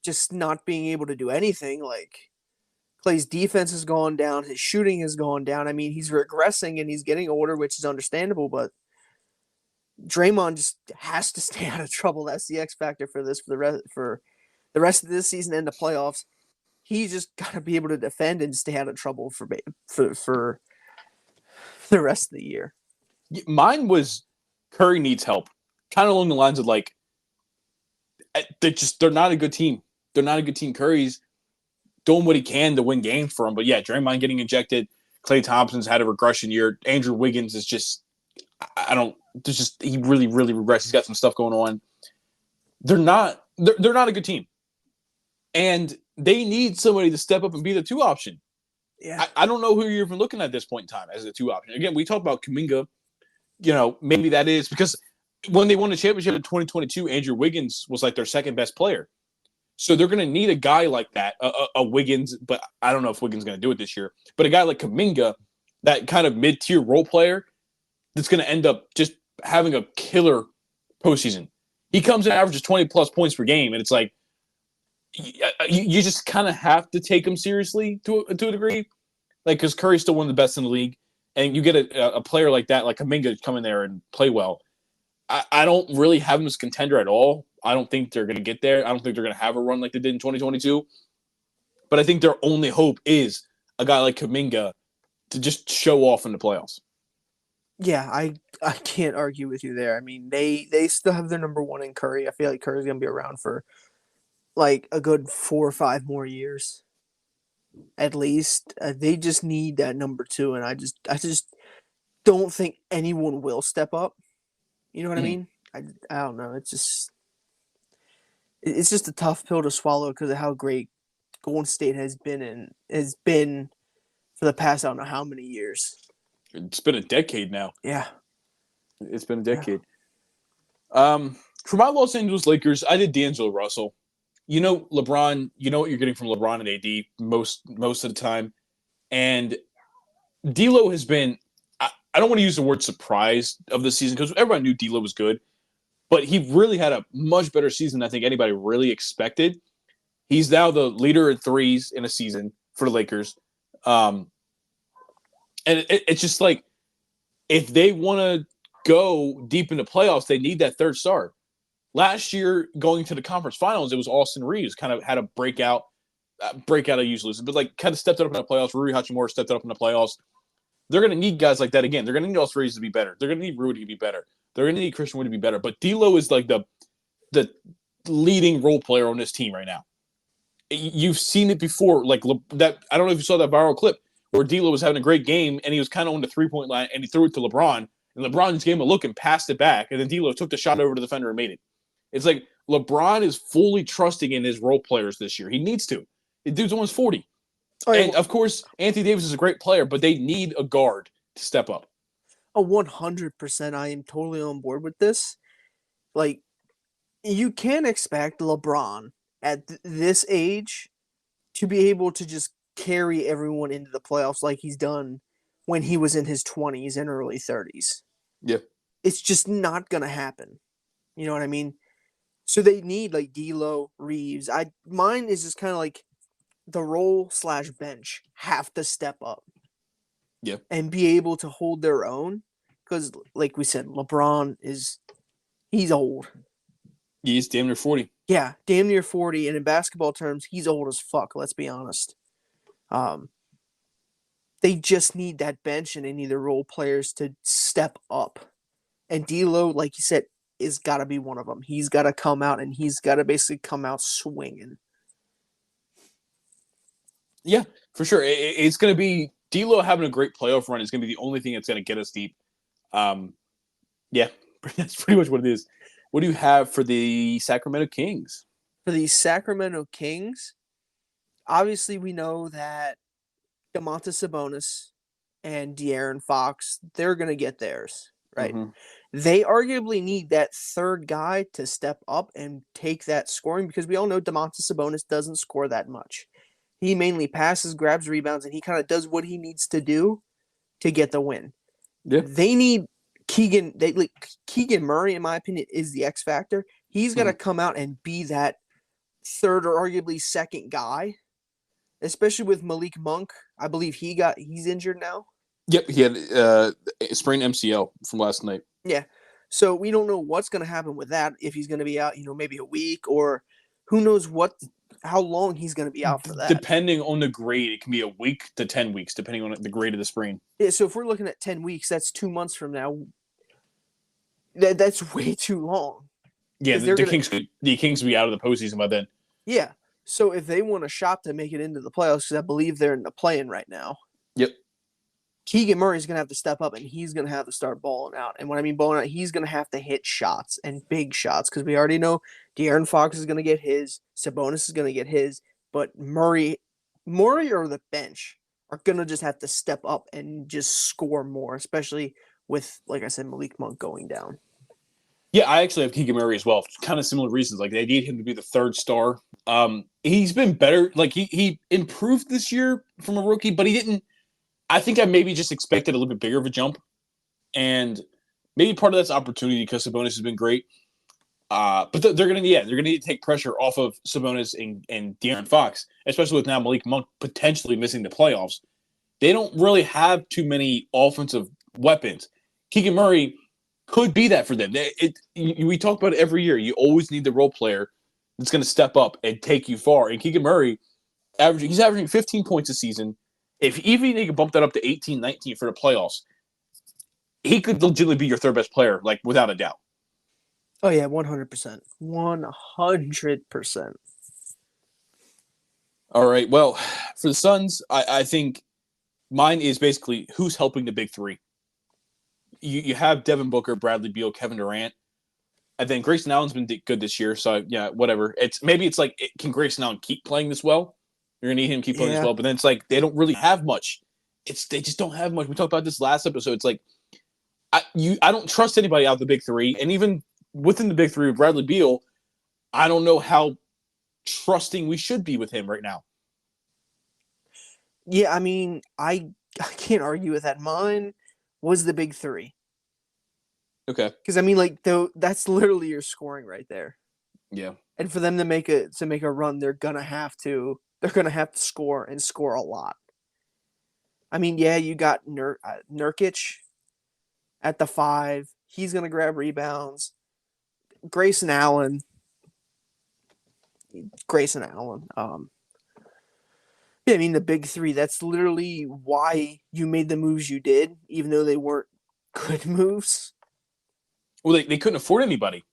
just not being able to do anything, like Clay's defense has gone down, his shooting has gone down. I mean, he's regressing and he's getting older, which is understandable, but Draymond just has to stay out of trouble. That's the X factor for the rest of this season and the playoffs. He's just got to be able to defend and stay out of trouble for the rest of the year. Mine was Curry needs help, kind of along the lines of like they're not a good team. They're not a good team. Curry's doing what he can to win games for him, but yeah, Draymond getting ejected. Klay Thompson's had a regression year. Andrew Wiggins is just he really regressed. He's got some stuff going on. They're not a good team, and they need somebody to step up and be the 2 option. Yeah, I don't know who you're even looking at this point in time as a 2 option. Again, we talked about Kuminga. Maybe that is because when they won the championship in 2022, Andrew Wiggins was like their second best player. So they're going to need a guy like that, a Wiggins, but I don't know if Wiggins is going to do it this year. But a guy like Kuminga, that kind of mid-tier role player, that's going to end up just having a killer postseason. He comes in, averages 20-plus points per game, and it's like you just kind of have to take him seriously to a degree, like because Curry's still one of the best in the league, and you get a player like that, like Kuminga, come in there and play well. I don't really have him as contender at all. I don't think they're going to get there. I don't think they're going to have a run like they did in 2022. But I think their only hope is a guy like Kuminga to just show off in the playoffs. Yeah, I can't argue with you there. I mean, they still have their number one in Curry. I feel like Curry's going to be around for like a good 4 or 5 more years at least. They just need that number two, and I just don't think anyone will step up. You know what I mean? I don't know. It's just a tough pill to swallow because of how great Golden State has been for the past I don't know how many years. It's been a decade now. Yeah, it's been a decade. Yeah. For my Los Angeles Lakers, I did D'Angelo Russell. You know LeBron. You know what you're getting from LeBron and AD most of the time, and D'Lo has been. I don't want to use the word surprise of the season because everyone knew D'Lo was good, but he really had a much better season than I think anybody really expected. He's now the leader in threes in a season for the Lakers. And it's just like if they want to go deep into playoffs, they need that third star. Last year, going to the conference finals, it was Austin Reeves kind of had a breakout. I usually lose, but like kind of stepped up in the playoffs. Rui Hachimura stepped up in the playoffs. They're going to need guys like that again. They're going to need Austin Reeves to be better. They're going to need Rudy to be better. They're going to need Christian Wood to be better. But D'Lo is like the leading role player on this team right now. You've seen it before, like that. I don't know if you saw that viral clip where D'Lo was having a great game and he was kind of on the 3-point line and he threw it to LeBron and LeBron just gave him a look and passed it back and then D'Lo took the shot over to the defender and made it. It's like LeBron is fully trusting in his role players this year. He needs to. The dude's almost 40. And, of course, Anthony Davis is a great player, but they need a guard to step up. 100%. I am totally on board with this. Like, you can't expect LeBron at this age to be able to just carry everyone into the playoffs like he's done when he was in his 20s and early 30s. Yeah. It's just not going to happen. You know what I mean? So they need, like, D'Lo, Reeves. Mine is just kind of like the role/bench have to step up. Yeah. And be able to hold their own. Because, like we said, LeBron he's old. He's damn near 40. Yeah, damn near 40. And in basketball terms, he's old as fuck, let's be honest. They just need that bench and they need the role players to step up. And D'Lo, like you said, is got to be one of them. He's got to come out and he's got to basically come out swinging. Yeah, for sure. It's going to be D'Lo having a great playoff run is going to be the only thing that's going to get us deep. Yeah, that's pretty much what it is. What do you have for the Sacramento Kings? For the Sacramento Kings, obviously we know that Domantas Sabonis and De'Aaron Fox, they're going to get theirs, right? Mm-hmm. They arguably need that third guy to step up and take that scoring because we all know Domantas Sabonis doesn't score that much. He mainly passes, grabs rebounds, and he kind of does what he needs to do to get the win. Yeah. They need Keegan. Keegan Murray, in my opinion, is the X factor. He's got to come out and be that third or arguably second guy, especially with Malik Monk. I believe he's injured now. Yep, he had sprained MCL from last night. Yeah, so we don't know what's going to happen with that. If he's going to be out, maybe a week or who knows how long he's going to be out for that. Depending on the grade, it can be a week to 10 weeks, depending on the grade of the sprain. Yeah, so if we're looking at 10 weeks, that's 2 months from now. That's way too long. Yeah, the Kings will be out of the postseason by then. Yeah, so if they want a shot to make it into the playoffs, because I believe they're in the play-in right now. Yep. Keegan Murray's going to have to step up, and he's going to have to start balling out. And when I mean balling out, he's going to have to hit shots and big shots because we already know De'Aaron Fox is going to get his, Sabonis is going to get his, but Murray or the bench are going to just have to step up and just score more, especially with, like I said, Malik Monk going down. Yeah, I actually have Keegan Murray as well. Kind of similar reasons. Like they need him to be the third star. He's been better. Like he improved this year from a rookie, but he didn't. I think I maybe just expected a little bit bigger of a jump, and maybe part of that's opportunity because Sabonis has been great. But they're gonna need to take pressure off of Sabonis and De'Aaron Fox, especially with now Malik Monk potentially missing the playoffs. They don't really have too many offensive weapons. Keegan Murray could be that for them. We talk about it every year. You always need the role player that's going to step up and take you far. And Keegan Murray, he's averaging 15 points a season. If even he could bump that up to 18, 19 for the playoffs, he could legitimately be your third best player, like without a doubt. Oh yeah, 100%. 100%. All right. Well, for the Suns, I think mine is basically who's helping the big three. You have Devin Booker, Bradley Beal, Kevin Durant. I think Grayson Allen's been good this year, so yeah, whatever. It's like can Grayson Allen keep playing this well? You're gonna need him to keep playing this well, but then it's like they don't really have much. They just don't have much. We talked about this last episode. It's like I don't trust anybody out of the big three, and even within the big three with Bradley Beal, I don't know how trusting we should be with him right now. Yeah, I mean, I can't argue with that. Mine was the big three. Okay. Because I mean, like, that's literally your scoring right there. Yeah. And for them to make a run, they're gonna have to score and score a lot. I mean, yeah, you got Nurkic at the 5. He's gonna grab rebounds. Grayson Allen. Yeah, I mean the big three. That's literally why you made the moves you did, even though they weren't good moves. Well, they couldn't afford anybody.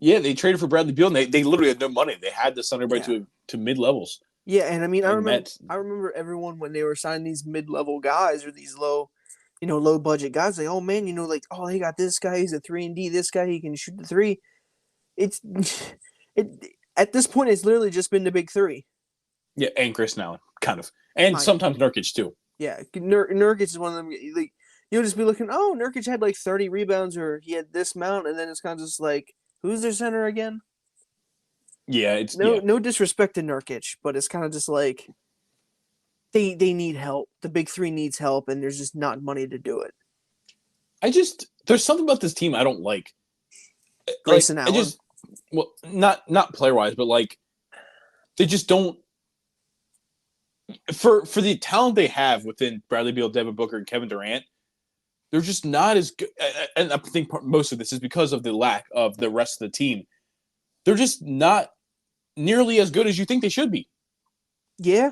Yeah, they traded for Bradley Beal, and they literally had no money. They had to sign everybody to mid levels. Yeah, and I mean, I remember everyone when they were signing these mid level guys or these low budget guys. Like, oh man, like, oh, they got this guy. He's a 3-and-D. This guy, he can shoot the three. It at this point, it's literally just been the big three. Yeah, and Chris Allen, kind of, and sometimes Nurkic too. Yeah, Nurkic is one of them. Like, you'll just be looking. Oh, Nurkic had like 30 rebounds, or he had this amount, and then it's kind of just like, who's their center again? Yeah, it's no disrespect to Nurkic, but it's kind of just like they need help. The big three needs help, and there's just not money to do it. There's something about this team I don't like. Grayson Allen. Not player wise, but like they just don't. For the talent they have within Bradley Beal, Devin Booker, and Kevin Durant, they're just not as good. And I think most of this is because of the lack of the rest of the team. They're just not nearly as good as you think they should be. Yeah.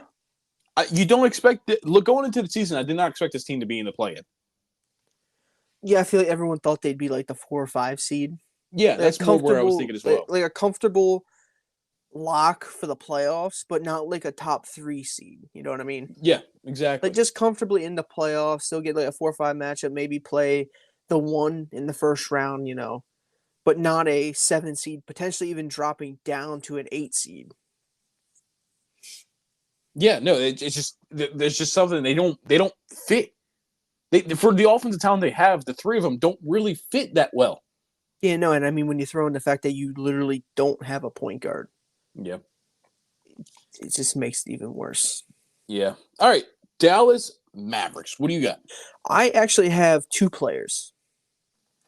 You don't expect it. Look, going into the season, I did not expect this team to be in the play-in. Yeah, I feel like everyone thought they'd be like the 4 or 5 seed. Yeah, that's more where I was thinking as well. Like a comfortable lock for the playoffs, but not like a top 3 seed. You know what I mean? Yeah, exactly. Like just comfortably in the playoffs, still get like a 4 or 5 matchup, maybe play the 1 in the first round, but not a 7 seed, potentially even dropping down to an 8 seed. Yeah, no, it's just there's just something they don't fit. For the offensive talent they have, the 3 of them don't really fit that well. Yeah, no, and I mean when you throw in the fact that you literally don't have a point guard. Yeah. It just makes it even worse. Yeah. All right. Dallas Mavericks. What do you got? I actually have 2 players.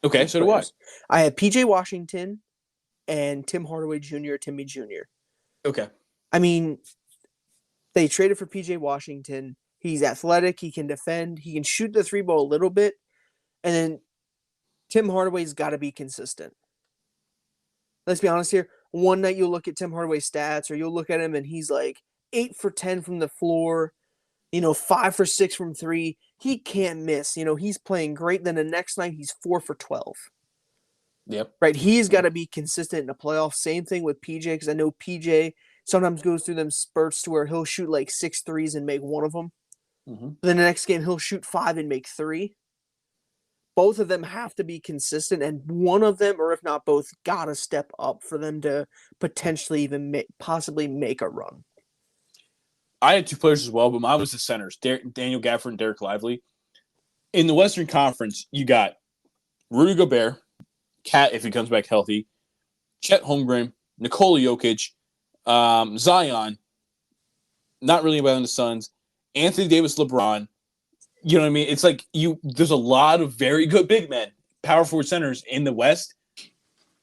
Okay, so do I. I have PJ Washington and Tim Hardaway Jr., Timmy Jr. Okay. I mean, they traded for PJ Washington. He's athletic. He can defend. He can shoot the 3 ball a little bit. And then Tim Hardaway's got to be consistent. Let's be honest here. One night you'll look at Tim Hardaway's stats, or you'll look at him and he's like 8 for 10 from the floor, 5 for 6 from 3. He can't miss. He's playing great. Then the next night he's 4 for 12. Yep. Right. He's got to be consistent in the playoffs. Same thing with PJ, because I know PJ sometimes goes through them spurts to where he'll shoot like 6 threes and make 1 of them. Mm-hmm. Then the next game he'll shoot 5 and make 3. Both of them have to be consistent, and one of them, or if not both, got to step up for them to potentially even possibly make a run. I had 2 players as well, but mine was the centers, Daniel Gafford and Derek Lively. In the Western Conference, you got Rudy Gobert, Cat if he comes back healthy, Chet Holmgren, Nikola Jokic, Zion, not really about the Suns, Anthony Davis, LeBron. You know what I mean? It's like there's a lot of very good big men, power forward centers in the West.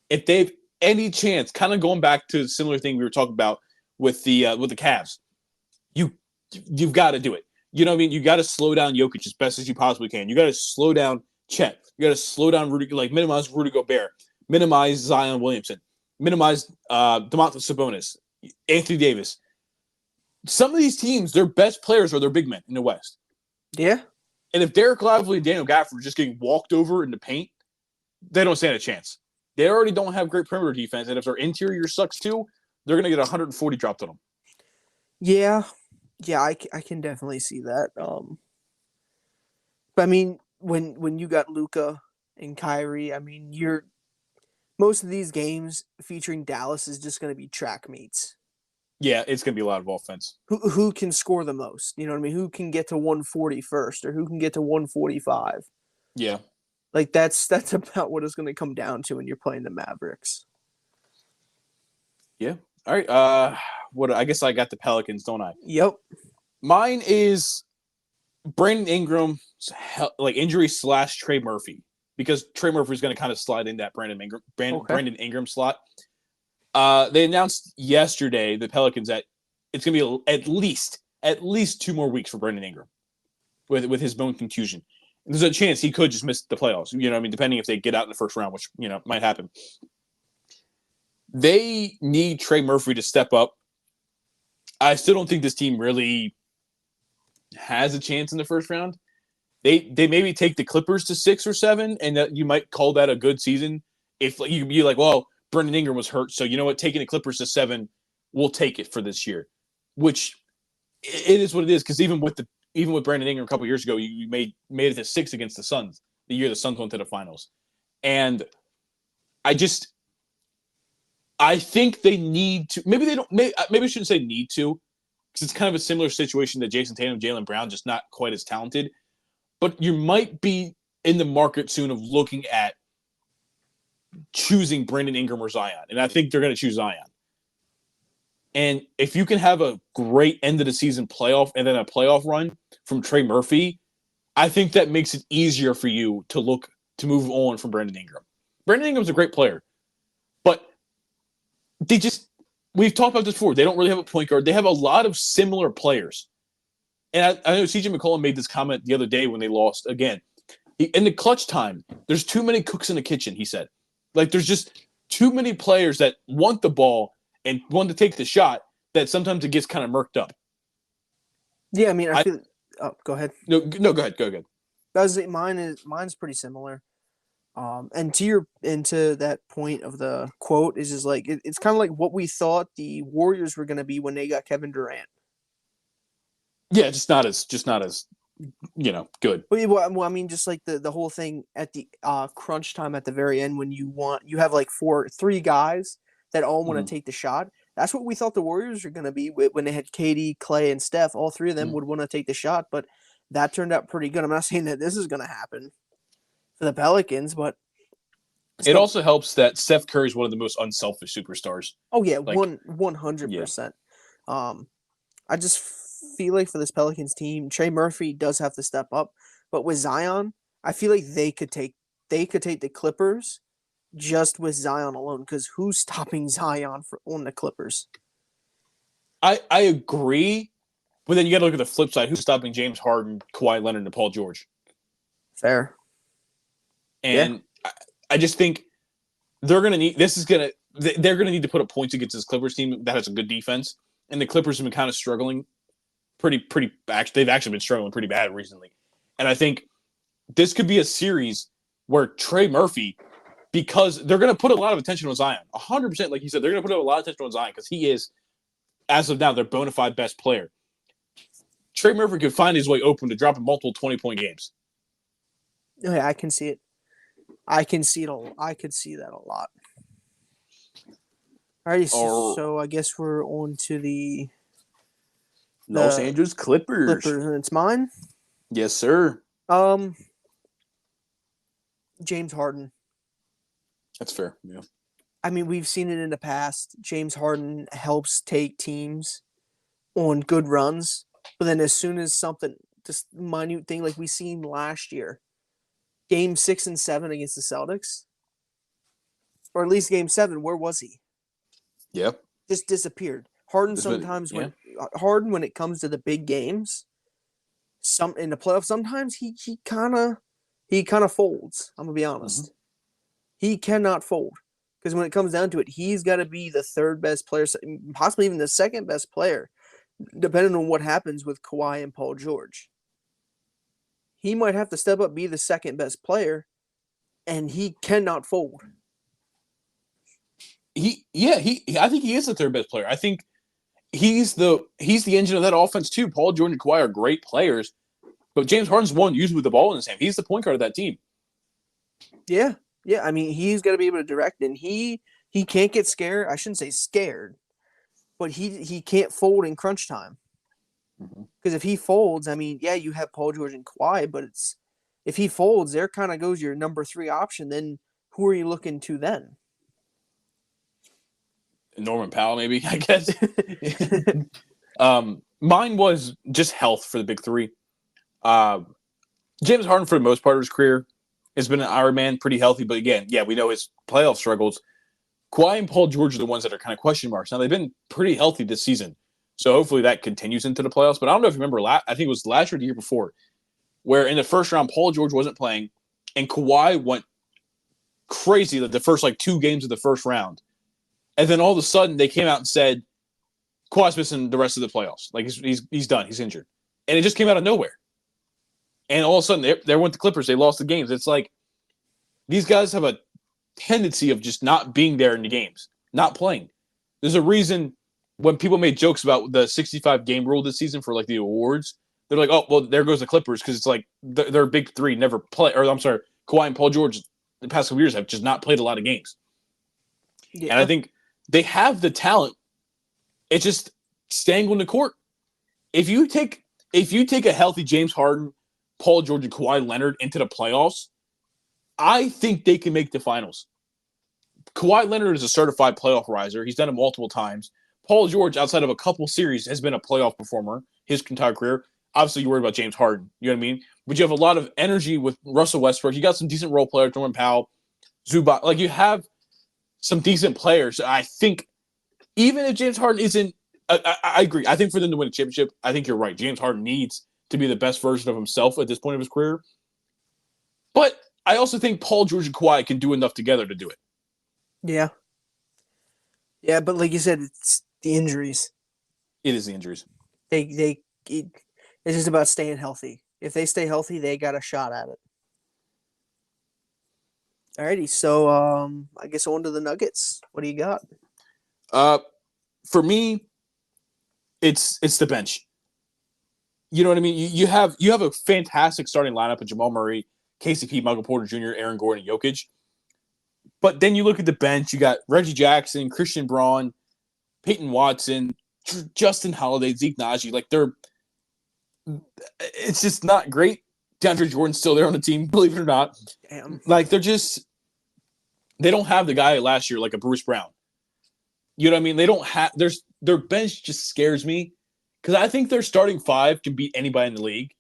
If they've any chance, kind of going back to a similar thing we were talking about with the Cavs, you've got to do it. You know what I mean? You got to slow down Jokic as best as you possibly can. You got to slow down Chet. You got to slow down minimize Rudy Gobert, minimize Zion Williamson, minimize Domantas Sabonis, Anthony Davis. Some of these teams, their best players are their big men in the West. Yeah. And if Derek Lively and Daniel Gafford are just getting walked over in the paint, they don't stand a chance. They already don't have great perimeter defense, and if their interior sucks too, they're going to get 140 dropped on them. Yeah. Yeah, I can definitely see that. But I mean, when you got Luka and Kyrie, I mean, most of these games featuring Dallas is just going to be track meets. Yeah, it's going to be a lot of offense. Who can score the most? You know what I mean? Who can get to 140 first, or who can get to 145? Yeah. Like that's about what it's going to come down to when you're playing the Mavericks. Yeah. All right. I guess I got the Pelicans, don't I? Yep. Mine is Brandon Ingram's injury / Trey Murphy, because Trey Murphy is going to kind of slide in that Brandon Ingram slot. They announced yesterday, the Pelicans, that it's going to be at least 2 more weeks for Brandon Ingram with his bone contusion. And there's a chance he could just miss the playoffs. You know what I mean? Depending if they get out in the first round, which, might happen. They need Trey Murphy to step up. I still don't think this team really has a chance in the first round. They maybe take the Clippers to 6 or 7, and that you might call that a good season. If you be like, well, Brandon Ingram was hurt, so you know what? Taking the Clippers to 7, we'll take it for this year. Which it is what it is, because even with Brandon Ingram a couple years ago, you made it to 6 against the Suns, the year the Suns went to the finals. And I think they need to. Maybe they don't. Maybe I shouldn't say need to, because it's kind of a similar situation to Jason Tatum, Jaylen Brown, just not quite as talented. But you might be in the market soon of looking at choosing Brandon Ingram or Zion, and I think they're going to choose Zion. And if you can have a great end of the season playoff and then a playoff run from Trey Murphy, I think that makes it easier for you to move on from Brandon Ingram. Brandon Ingram's a great player, but we've talked about this before. They don't really have a point guard. They have a lot of similar players. And I know CJ McCollum made this comment the other day when they lost again. In the clutch time, there's too many cooks in the kitchen, he said. Like, there's just too many players that want the ball and want to take the shot that sometimes it gets kind of murked up. Yeah, I mean, I feel. Oh, go ahead. No, go ahead. Go ahead. Mine's pretty similar. And to that point of the quote is just like it's kind of like what we thought the Warriors were going to be when they got Kevin Durant. Yeah, just not as good. Well, I mean, just like the whole thing at the crunch time at the very end when you have like 3 guys that all want to take the shot. That's what we thought the Warriors were going to be when they had KD, Clay, and Steph. All 3 of them would want to take the shot, but that turned out pretty good. I'm not saying that this is going to happen for the Pelicans, but it also helps that Steph Curry is one of the most unselfish superstars. Oh yeah, 100%. I just feel like for this Pelicans team, Trey Murphy does have to step up, but with Zion, I feel like they could take the Clippers just with Zion alone, because who's stopping Zion on the Clippers? I agree, but then you got to look at the flip side. Who's stopping James Harden, Kawhi Leonard, and Paul George? Fair. And yeah. I just think they're going to need they're going to need to put up points against this Clippers team that has a good defense, and the Clippers have been kind of struggling pretty. They've actually been struggling pretty bad recently, and I think this could be a series where Trey Murphy, because they're going to put a lot of attention on Zion, 100%, like you said, they're going to put a lot of attention on Zion because he is, as of now, their bona fide best player. Trey Murphy could find his way open to dropping multiple 20-point games. Yeah, I can see it. I could see that a lot. All right, so I guess we're on to the Los Angeles Clippers. And it's mine? Yes, sir. James Harden. That's fair. Yeah. I mean, we've seen it in the past. James Harden helps take teams on good runs, but then as soon as something, this minute thing like we seen last year, game 6 and 7 against the Celtics, or at least game 7, where was he? Yep. Just disappeared. Harden This been- sometimes yeah. when it comes to the big games, some in the playoffs, sometimes he kind of folds. I'm gonna be honest. He cannot fold because when it comes down to it, he's got to be the third best player, possibly even the second best player, depending on what happens with Kawhi and Paul George. He might have to step up, be the second best player, and he cannot fold. I think he is the third best player. I think he's the engine of that offense too. Paul George and Kawhi are great players, but James Harden's one usually with the ball in his hand. He's the point guard of that team. Yeah. I mean, he's got to be able to direct, and he can't get scared. I shouldn't say scared, but he can't fold in crunch time. Because if he folds, I mean, yeah, you have Paul George and Kawhi, but if he folds, there kind of goes your number 3 option. Then who are you looking to then? Norman Powell, maybe, I guess. Mine was just health for the big three. James Harden, for the most part of his career, has been an Iron Man, pretty healthy. But again, yeah, we know his playoff struggles. Kawhi and Paul George are the ones that are kind of question marks. Now, they've been pretty healthy this season. So hopefully that continues into the playoffs. But I don't know if you remember, I think it was last year or the year before, where in the first round, Paul George wasn't playing, and Kawhi went crazy the first 2 games of the first round. And then all of a sudden, they came out and said, Kawhi's missing the rest of the playoffs. Like, he's done. He's injured. And it just came out of nowhere. And all of a sudden, there went the Clippers. They lost the games. It's like these guys have a tendency of just not being there in the games, not playing. There's a reason when people made jokes about the 65-game rule this season for, the awards, they're like, oh, well, there goes the Clippers because it's like their big three never play. Or I'm sorry, Kawhi and Paul George the past couple years have just not played a lot of games. Yeah. And I think they have the talent. It's just staying on the court. If you take a healthy James Harden, Paul George, and Kawhi Leonard into the playoffs, I think they can make the finals. Kawhi Leonard is a certified playoff riser. He's done it multiple times. Paul George, outside of a couple series, has been a playoff performer his entire career. Obviously, you're worried about James Harden. You know what I mean? But you have a lot of energy with Russell Westbrook. You got some decent role players, Norman Powell, Zubac. You have some decent players. I think even if James Harden isn't I agree. I think for them to win a championship, I think you're right. James Harden needs to be the best version of himself at this point of his career. But I also think Paul George and Kawhi can do enough together to do it. Yeah. Yeah, but like you said, it's the injuries. It is the injuries. It's just about staying healthy. If they stay healthy, they got a shot at it. Alrighty, so I guess on to the Nuggets. What do you got? For me, it's the bench. You know what I mean? You have a fantastic starting lineup of Jamal Murray, KCP, Michael Porter Jr., Aaron Gordon, and Jokic. But then you look at the bench, you got Reggie Jackson, Christian Braun, Peyton Watson, Justin Holiday, Zeke Naji. It's just not great. DeAndre Jordan's still there on the team, believe it or not. Damn. They don't have the guy last year like a Bruce Brown. You know what I mean? They don't have their bench just scares me because I think their starting 5 can beat anybody in the league,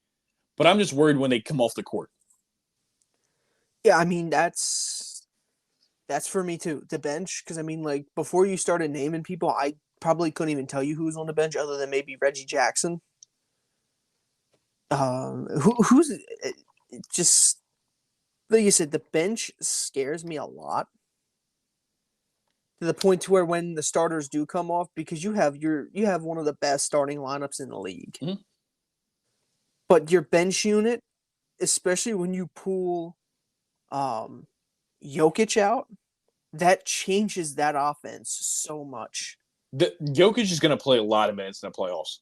but I'm just worried when they come off the court. Yeah, I mean that's for me too. The bench, because I mean, before you started naming people, I probably couldn't even tell you who was on the bench other than maybe Reggie Jackson. Who's just like you said, the bench scares me a lot. To the point to where when the starters do come off, because you have one of the best starting lineups in the league. Mm-hmm. But your bench unit, especially when you pull Jokic out, that changes that offense so much. Jokic is going to play a lot of minutes in the playoffs.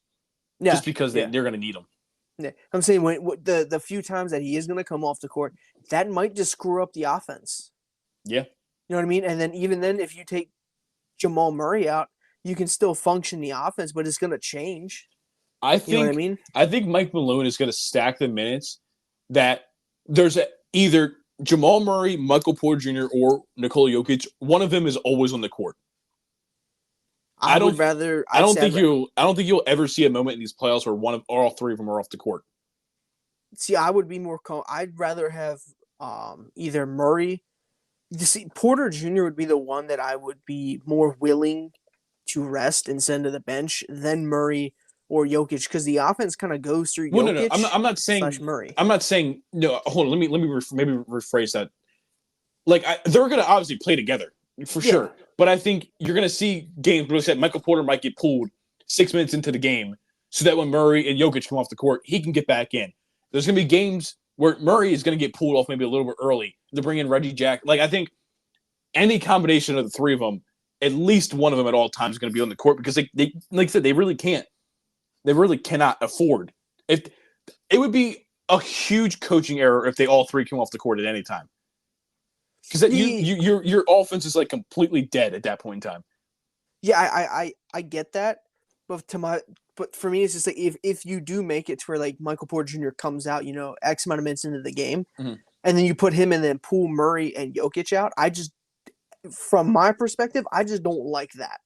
Yeah, just because they're going to need him. Yeah. I'm saying when the few times that he is going to come off the court, that might just screw up the offense. Yeah. You know what I mean? And then even then, if you take Jamal Murray out, you can still function the offense, but it's going to change. You know what I mean? I think Mike Malone is going to stack the minutes that there's either Jamal Murray, Michael Porter Jr., or Nikola Jokic, one of them is always on the court. I don't think you'll ever see a moment in these playoffs where one of or all three of them are off the court. See, I would be more. I'd rather have either Murray. You see, Porter Jr. would be the one that I would be more willing to rest and send to the bench than Murray or Jokic, because the offense kind of goes through Well, Jokic. no. I'm not saying Murray. I'm not saying no. Hold on. Let me maybe rephrase that. Like they're gonna obviously play together for sure, but I think you're gonna see games where Michael Porter might get pulled 6 minutes into the game, so that when Murray and Jokic come off the court, he can get back in. There's gonna be games where Murray is gonna get pulled off maybe a little bit early to bring in Reggie Jack. Like I think any combination of the three of them, at least one of them at all times is going to be on the court because they like I said, they really can't. They really cannot afford. If it would be a huge coaching error if they all three came off the court at any time. Because your offense is like completely dead at that point in time. Yeah, I get that, but for me it's just like if you do make it to where like Michael Porter Jr. comes out, X amount of minutes into the game, and then you put him and then pull Murray and Jokic out, from my perspective, I just don't like that.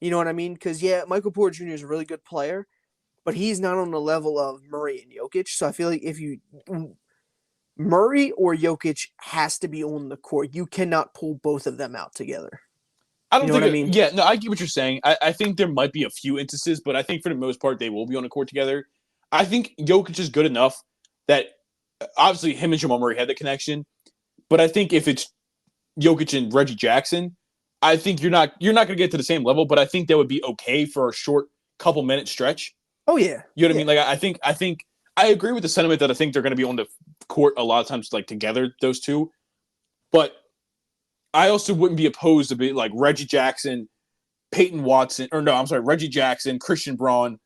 You know what I mean? Because Michael Porter Jr. is a really good player, but he's not on the level of Murray and Jokic. So I feel like if Murray or Jokic has to be on the court, you cannot pull both of them out together. I don't think what I mean. Yeah, no, I get what you're saying. I think there might be a few instances, but I think for the most part they will be on the court together. I think Jokic is good enough that obviously him and Jamal Murray had the connection, but I think if it's Jokic and Reggie Jackson, I think you're not going to get to the same level, but I think that would be okay for a short couple minute stretch. Oh yeah, you know what I mean. Like I think I agree with the sentiment that I think they're going to be on the court a lot of times, like together those two. But I also wouldn't be opposed to be like Reggie Jackson, Reggie Jackson, Christian Braun,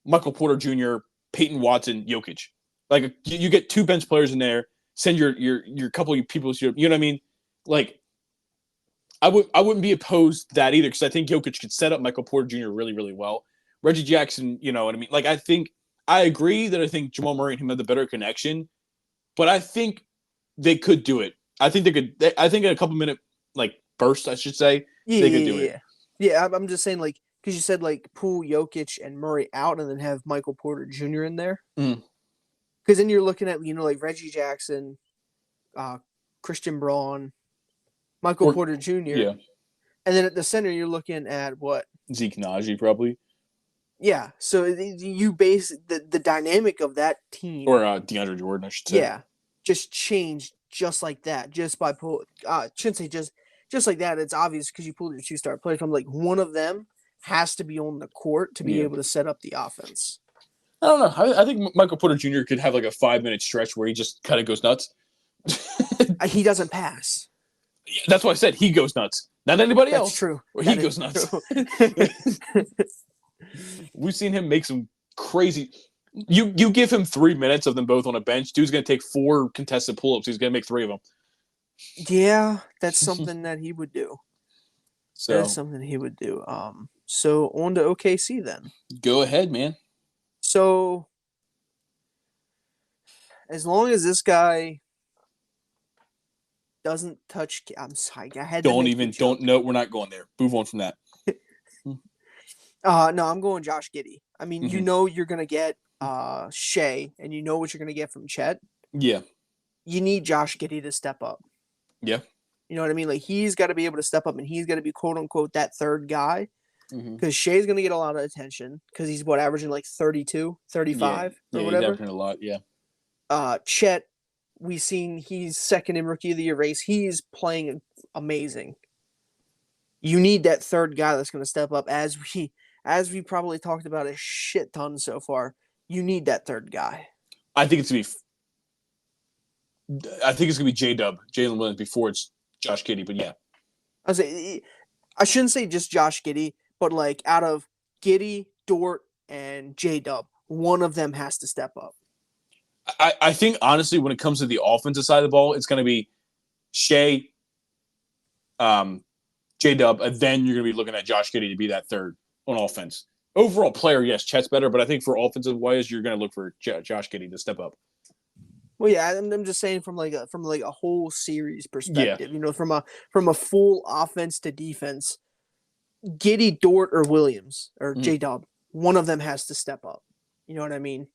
Michael Porter Jr., Peyton Watson, Jokic. Like you get two bench players in there. Send your couple of people. You know what I mean? Like, I wouldn't be opposed to that either because I think Jokic could set up Michael Porter Jr. really, really well. Reggie Jackson, you know what I mean? Like, I agree that I think Jamal Murray and him have the better connection, but I think they could do it. I think they could. I think in a couple minute burst, I should say, they could do it. Yeah, I'm just saying because you said pull Jokic and Murray out and then have Michael Porter Jr. in there. Because then you're looking at Reggie Jackson, Christian Braun, Michael Porter Jr. And then at the center, you're looking at what? Zeke Naji, probably. Yeah. So you base the dynamic of that team. Or DeAndre Jordan, I should say. Yeah. Just changed just like that. Just by shouldn't say just like that. It's obvious because you pulled your two-star players. I'm like, one of them has to be on the court to be able to set up the offense. I don't know. I think Michael Porter Jr. could have a 5-minute stretch where he just kind of goes nuts. He doesn't pass. That's why I said he goes nuts. Not anybody else. That's true. He goes nuts. We've seen him make some crazy. You give him 3 minutes of them both on a bench. Dude's going to take 4 contested pull-ups. He's going to make 3 of them. Yeah, that's something that he would do. So that's something he would do. So on to OKC then. Go ahead, man. So as long as this guy doesn't touch, I'm sorry, I had no, we're not going there. Move on from that. No, I'm going Josh Giddey. I mean, you're gonna get Shea, and you know what you're gonna get from Chet. Yeah. You need Josh Giddey to step up. Yeah. You know what I mean? Like he's got to be able to step up, and he's got to be quote unquote that third guy. Because Shea's gonna get a lot of attention because he's averaging 32, 35 or whatever. He's averaging a lot. Yeah. Chet, we've seen he's second in Rookie of the Year race. He's playing amazing. You need that third guy that's going to step up, as we probably talked about a shit ton so far. You need that third guy. I think it's gonna be J-Dub, Jalen Williams before it's Josh Giddey. But yeah, I shouldn't say just Josh Giddey, but out of Giddey, Dort, and J-Dub, one of them has to step up. I think, honestly, when it comes to the offensive side of the ball, it's going to be Shea, J-Dub, and then you're going to be looking at Josh Giddey to be that third on offense. Overall player, yes, Chet's better, but I think for offensive wise, you're going to look for Josh Giddey to step up. Well, yeah, I'm just saying from like a whole series Yeah. perspective, from a full offense to defense, Giddy, Dort, or Williams or Mhm. J Dub, one of them has to step up. You know what I mean?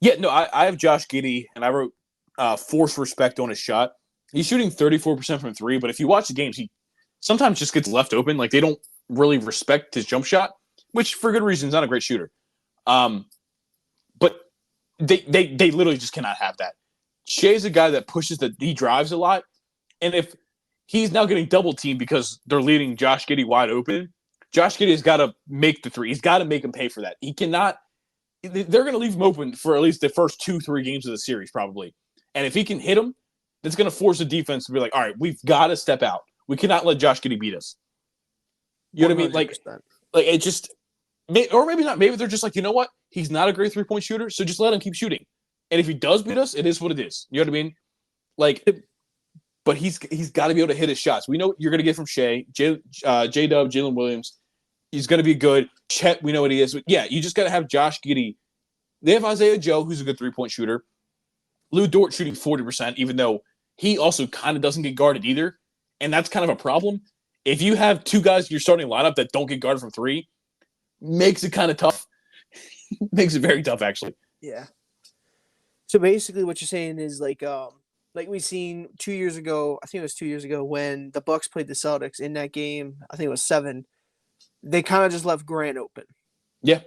Yeah, no, I have Josh Giddey, and I wrote force respect on his shot. He's shooting 34% from three, but if you watch the games, he sometimes just gets left open. Like they don't really respect his jump shot, which for good reason, he's not a great shooter. But they literally just cannot have that. Shea's a guy that he drives a lot, and if he's now getting double teamed because they're leaving Josh Giddey wide open, Josh Giddey has got to make the three. He's got to make him pay for that. He cannot. They're going to leave him open for at least the first 2-3 games of the series, probably. And if he can hit him, that's going to force the defense to be like, all right, we've got to step out. We cannot let Josh Giddey beat us. You know what I mean? 100%. Like it just, or maybe not. Maybe they're just like, you know what? He's not a great 3-point shooter, so just let him keep shooting. And if he does beat us, it is what it is. You know what I mean? Like, but he's got to be able to hit his shots. We know what you're going to get from Shea, J Dub, Jalen Williams. He's going to be good. Chet, we know what he is. But yeah, you just got to have Josh Giddey. They have Isaiah Joe, who's a good 3-point shooter. Lou Dort shooting 40%, even though he also kind of doesn't get guarded either. And that's kind of a problem. If you have two guys in your starting lineup that don't get guarded from three, makes it kind of tough. Makes it very tough, actually. Yeah. So basically, what you're saying is like we seen 2 years ago. I think it was 2 years ago when the Bucks played the Celtics in that game. I think it was 7. They kind of just left Grant open. Yeah.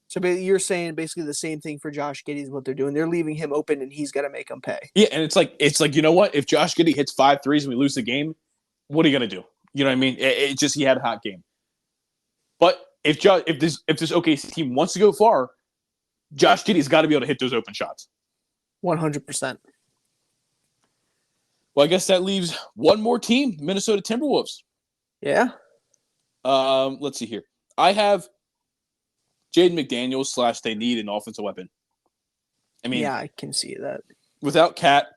So you're saying basically the same thing for Josh Giddey is what they're doing. They're leaving him open, and he's got to make them pay. Yeah, and it's like you know what? If Josh Giddey hits 5 threes and we lose the game, what are you gonna do? You know what I mean? It just he had a hot game. But if this OKC team wants to go far, Josh Giddey's got to be able to hit those open shots. 100%. Well, I guess that leaves one more team, Minnesota Timberwolves. Yeah. Let's see here. I have Jaden McDaniels / they need an offensive weapon. I mean, yeah, I can see that. Without Cat,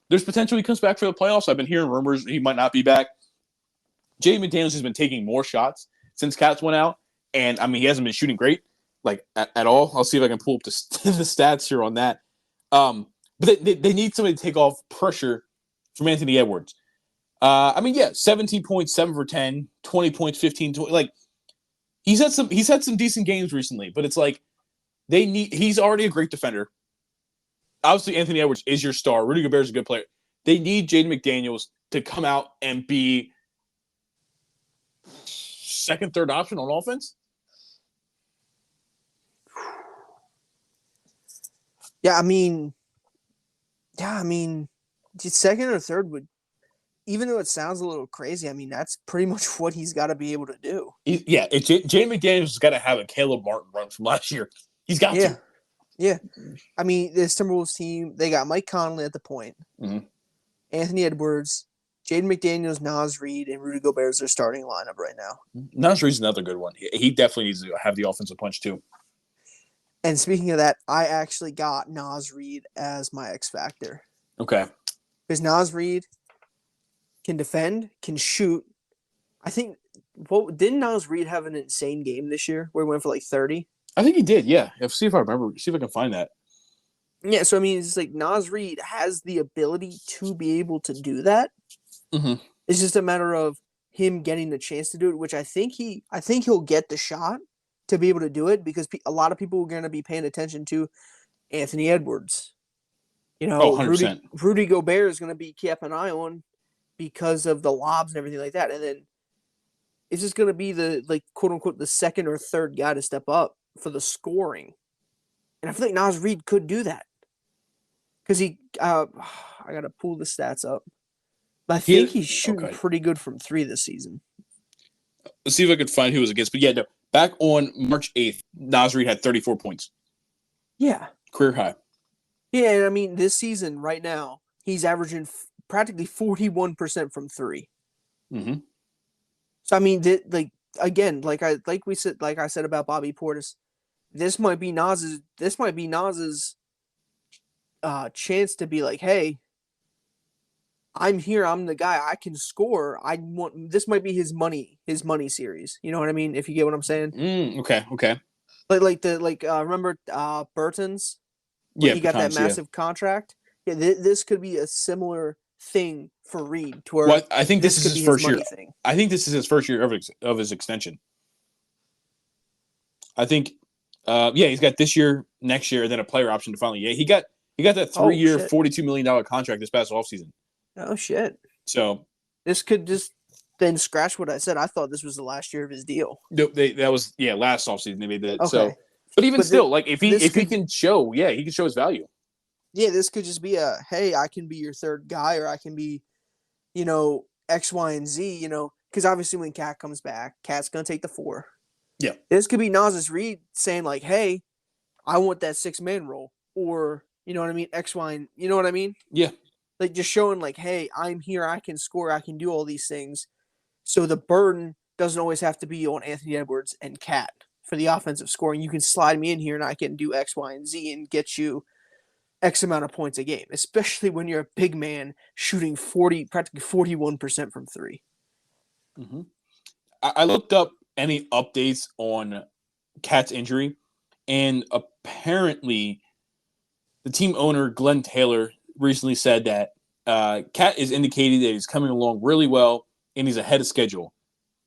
there's potential he comes back for the playoffs. I've been hearing rumors he might not be back. Jaden McDaniels has been taking more shots since Cats went out, and I mean he hasn't been shooting great, like at all. I'll see if I can pull up the stats here on that. But they need somebody to take off pressure from Anthony Edwards. I mean, yeah, 17 points, 7 for 10, 20 points, 15, 20. Like he's had some decent games recently, but it's like he's already a great defender. Obviously, Anthony Edwards is your star. Rudy Gobert is a good player. They need Jaden McDaniels to come out and be second, third option on offense. Yeah, I mean, second or third would, even though it sounds a little crazy, I mean, that's pretty much what he's got to be able to do. Jaden McDaniels has got to have a Caleb Martin run from last year. He's got to. Yeah. I mean, this Timberwolves team, they got Mike Conley at the point, Anthony Edwards, Jaden McDaniels, Naz Reid, and Rudy Gobert is their starting lineup right now. Naz Reid's another good one. He definitely needs to have the offensive punch too. And speaking of that, I actually got Naz Reid as my X factor. Okay. Because Naz Reid can defend, can shoot. I think, didn't Naz Reid have an insane game this year where he went for like 30? I think he did, yeah. See if I remember. See if I can find that. Yeah, so I mean, it's like Naz Reid has the ability to be able to do that. Mm-hmm. It's just a matter of him getting the chance to do it, which I think he'll get the shot to be able to do it because a lot of people are going to be paying attention to Anthony Edwards. You know, 100%. Rudy Gobert is going to be kept an eye on because of the lobs and everything like that. And then it's just going to be the, like, quote unquote, the second or third guy to step up for the scoring. And I feel like Naz Reid could do that. Because I got to pull the stats up. But I think he's shooting pretty good from 3 this season. Let's see if I could find who it was against. But yeah, no. Back on March 8th, Naz Reid had 34 points. Yeah. Career high. Yeah, and I mean, this season, right now, he's averaging practically 41% from 3. Mm-hmm. So, I mean, again, like I said about Bobby Portis, this might be Naz's chance to be like, hey, I'm here. I'm the guy. I can score. This might be his money series. You know what I mean? If you get what I'm saying. Okay. Remember Burton's? when Yeah, he got that Pecans, yeah. massive contract. Yeah, this could be a similar thing for Reed, to where Well, I think this is could his be first money year. thing. I think this is his first year of his extension. I think, he's got this year, next year, and then a player option to finally. Yeah, he got that 3-year, shit. $42 million contract this past offseason. Oh shit! So This could just then scratch what I said. I thought this was the last year of his deal. that was last offseason they made that. Okay. So, but even still, like if he could, can show, he can show his value. Yeah, this could just be a, hey, I can be your third guy, or I can be, X, Y, and Z. Because obviously when Cat comes back, Cat's gonna take the 4. Yeah. This could be Nas's Reed saying like, hey, I want that 6-man role, or you know what I mean, X, Y, and you know what I mean. Yeah. Like just showing like, hey, I'm here, I can score, I can do all these things. So the burden doesn't always have to be on Anthony Edwards and Cat for the offensive scoring. You can slide me in here and I can do X, Y, and Z and get you X amount of points a game, especially when you're a big man shooting practically 41% from 3. Mm-hmm. I looked up any updates on Cat's injury, and apparently the team owner, Glenn Taylor, recently said that Cat is indicating that he's coming along really well and he's ahead of schedule.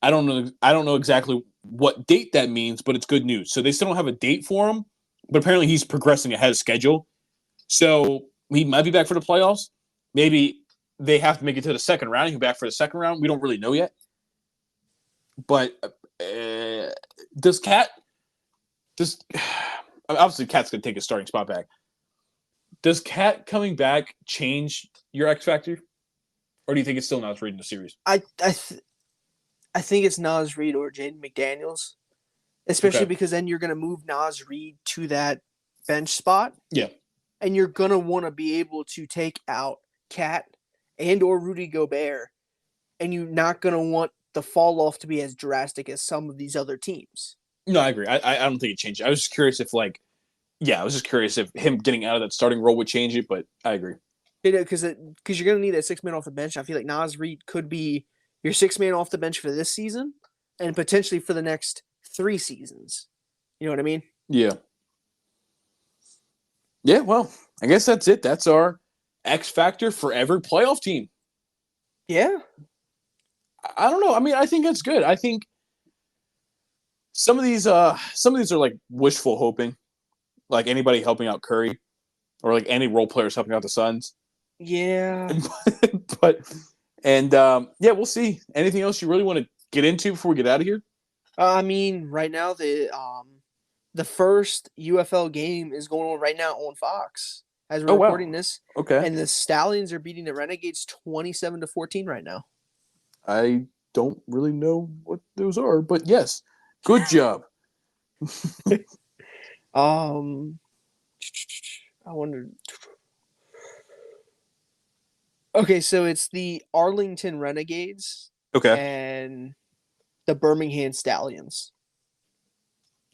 I don't know exactly what date that means, but it's good news. So they still don't have a date for him, but apparently he's progressing ahead of schedule. So he might be back for the playoffs. Maybe they have to make it to the second round. He'll be back for the second round. We don't really know yet. But does obviously Cat's going to take his starting spot back. Does Cat coming back change your X factor, or do you think it's still Naz Reid in the series? I think it's Naz Reid or Jaden McDaniels, especially because then you're going to move Naz Reid to that bench spot. Yeah, and you're going to want to be able to take out Cat and or Rudy Gobert, and you're not going to want the fall off to be as drastic as some of these other teams. No, I agree. I don't think it changed. I was just curious if him getting out of that starting role would change it, but I agree. Because you're going to need that 6-man off the bench. I feel like Naz Reid could be your 6-man off the bench for this season and potentially for the next 3 seasons. You know what I mean? Yeah. Yeah, well, I guess that's it. That's our X factor for every playoff team. Yeah. I don't know. I mean, I think that's good. I think some of these are like wishful hoping, like anybody helping out Curry, or like any role players helping out the Suns. Yeah. We'll see. Anything else you really want to get into before we get out of here? I mean, right now the first UFL game is going on right now on Fox as we're recording this. Okay. And the Stallions are beating the Renegades 27-14 right now. I don't really know what those are, but yes, good job. I wonder. Okay, so it's the Arlington Renegades. Okay. And the Birmingham Stallions.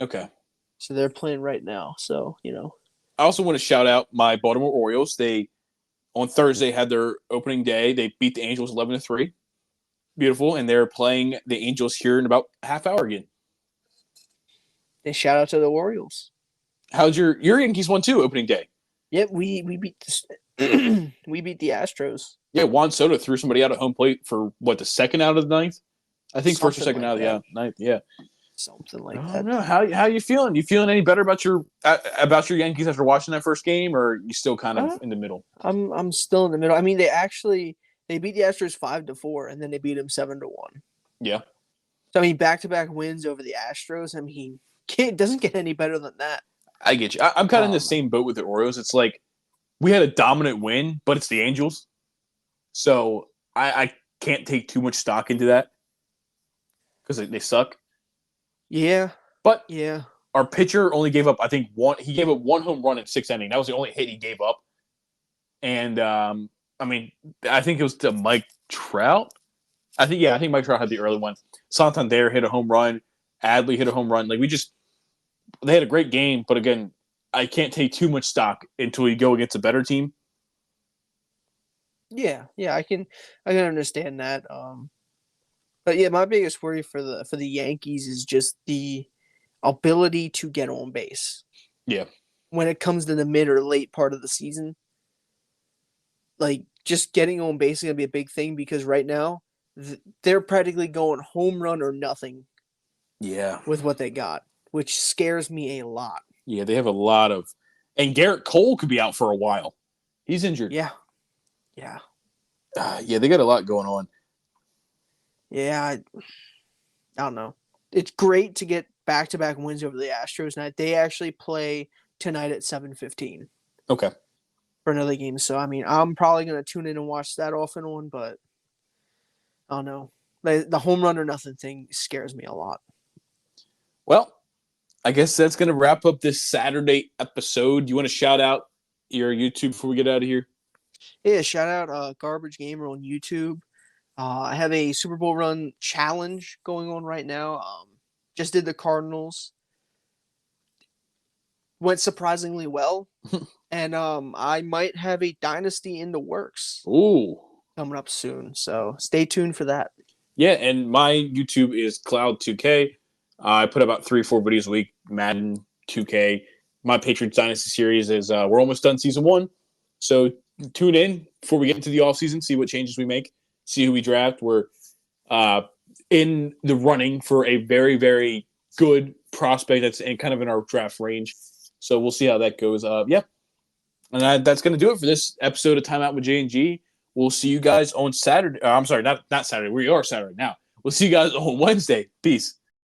Okay. So they're playing right now. So, I also want to shout out my Baltimore Orioles. They, on Thursday, had their opening day. They beat the Angels 11-3. Beautiful. And they're playing the Angels here in about a half hour again. And shout out to the Orioles. How's your Yankees won too opening day? Yep, we beat the we beat the Astros. Yeah, Juan Soto threw somebody out at home plate for the second out of the ninth? I think first or second out of the ninth. Yeah, something like that. I don't know. How you feeling? You feeling any better about your Yankees after watching that first game, or are you still kind of in the middle? I'm still in the middle. I mean, they beat the Astros 5-4, and then they beat them 7-1. Yeah. So I mean, back-to-back wins over the Astros. I mean, it doesn't get any better than that. I get you. I'm kind of in the same boat with the Orioles. It's like we had a dominant win, but it's the Angels. So I can't take too much stock into that because they suck. Yeah. But yeah, our pitcher only gave up, I think, he gave up 1 home run in 6 innings. That was the only hit he gave up. And, I mean, I think it was to Mike Trout. I think Mike Trout had the early one. Santander hit a home run. Adley hit a home run. Like, they had a great game, but again, I can't take too much stock until you go against a better team. Yeah, I can understand that. But yeah, my biggest worry for the Yankees is just the ability to get on base. Yeah. when it comes to the mid or late part of the season. Like, just getting on base is going to be a big thing because right now they're practically going home run or nothing Yeah. with what they got, which scares me a lot. Yeah, they have a lot of – and Garrett Cole could be out for a while. He's injured. Yeah. Yeah. Yeah, they got a lot going on. Yeah. I don't know. It's great to get back-to-back wins over the Astros tonight. They actually play tonight at 7:15. Okay. For another game. So, I mean, I'm probably going to tune in and watch that off and on, but I don't know. The home run or nothing thing scares me a lot. Well, I guess that's going to wrap up this Saturday episode. You want to shout out your YouTube before we get out of here? Yeah, shout out Garbage Gamer on YouTube. I have a Super Bowl run challenge going on right now. Just did the Cardinals. Went surprisingly well. And I might have a dynasty in the works. Ooh. Coming up soon. So stay tuned for that. Yeah, and my YouTube is Cloud2K. I put about 3 or 4 videos a week, Madden, 2K. My Patriots Dynasty series is we're almost done season 1. So tune in before we get into the offseason, see what changes we make, see who we draft. We're in the running for a very, very good prospect that's kind of in our draft range. So we'll see how that goes. Yeah. And that's going to do it for this episode of Time Out with J&G. We'll see you guys on Saturday. I'm sorry, not Saturday. We are Saturday now. We'll see you guys on Wednesday. Peace.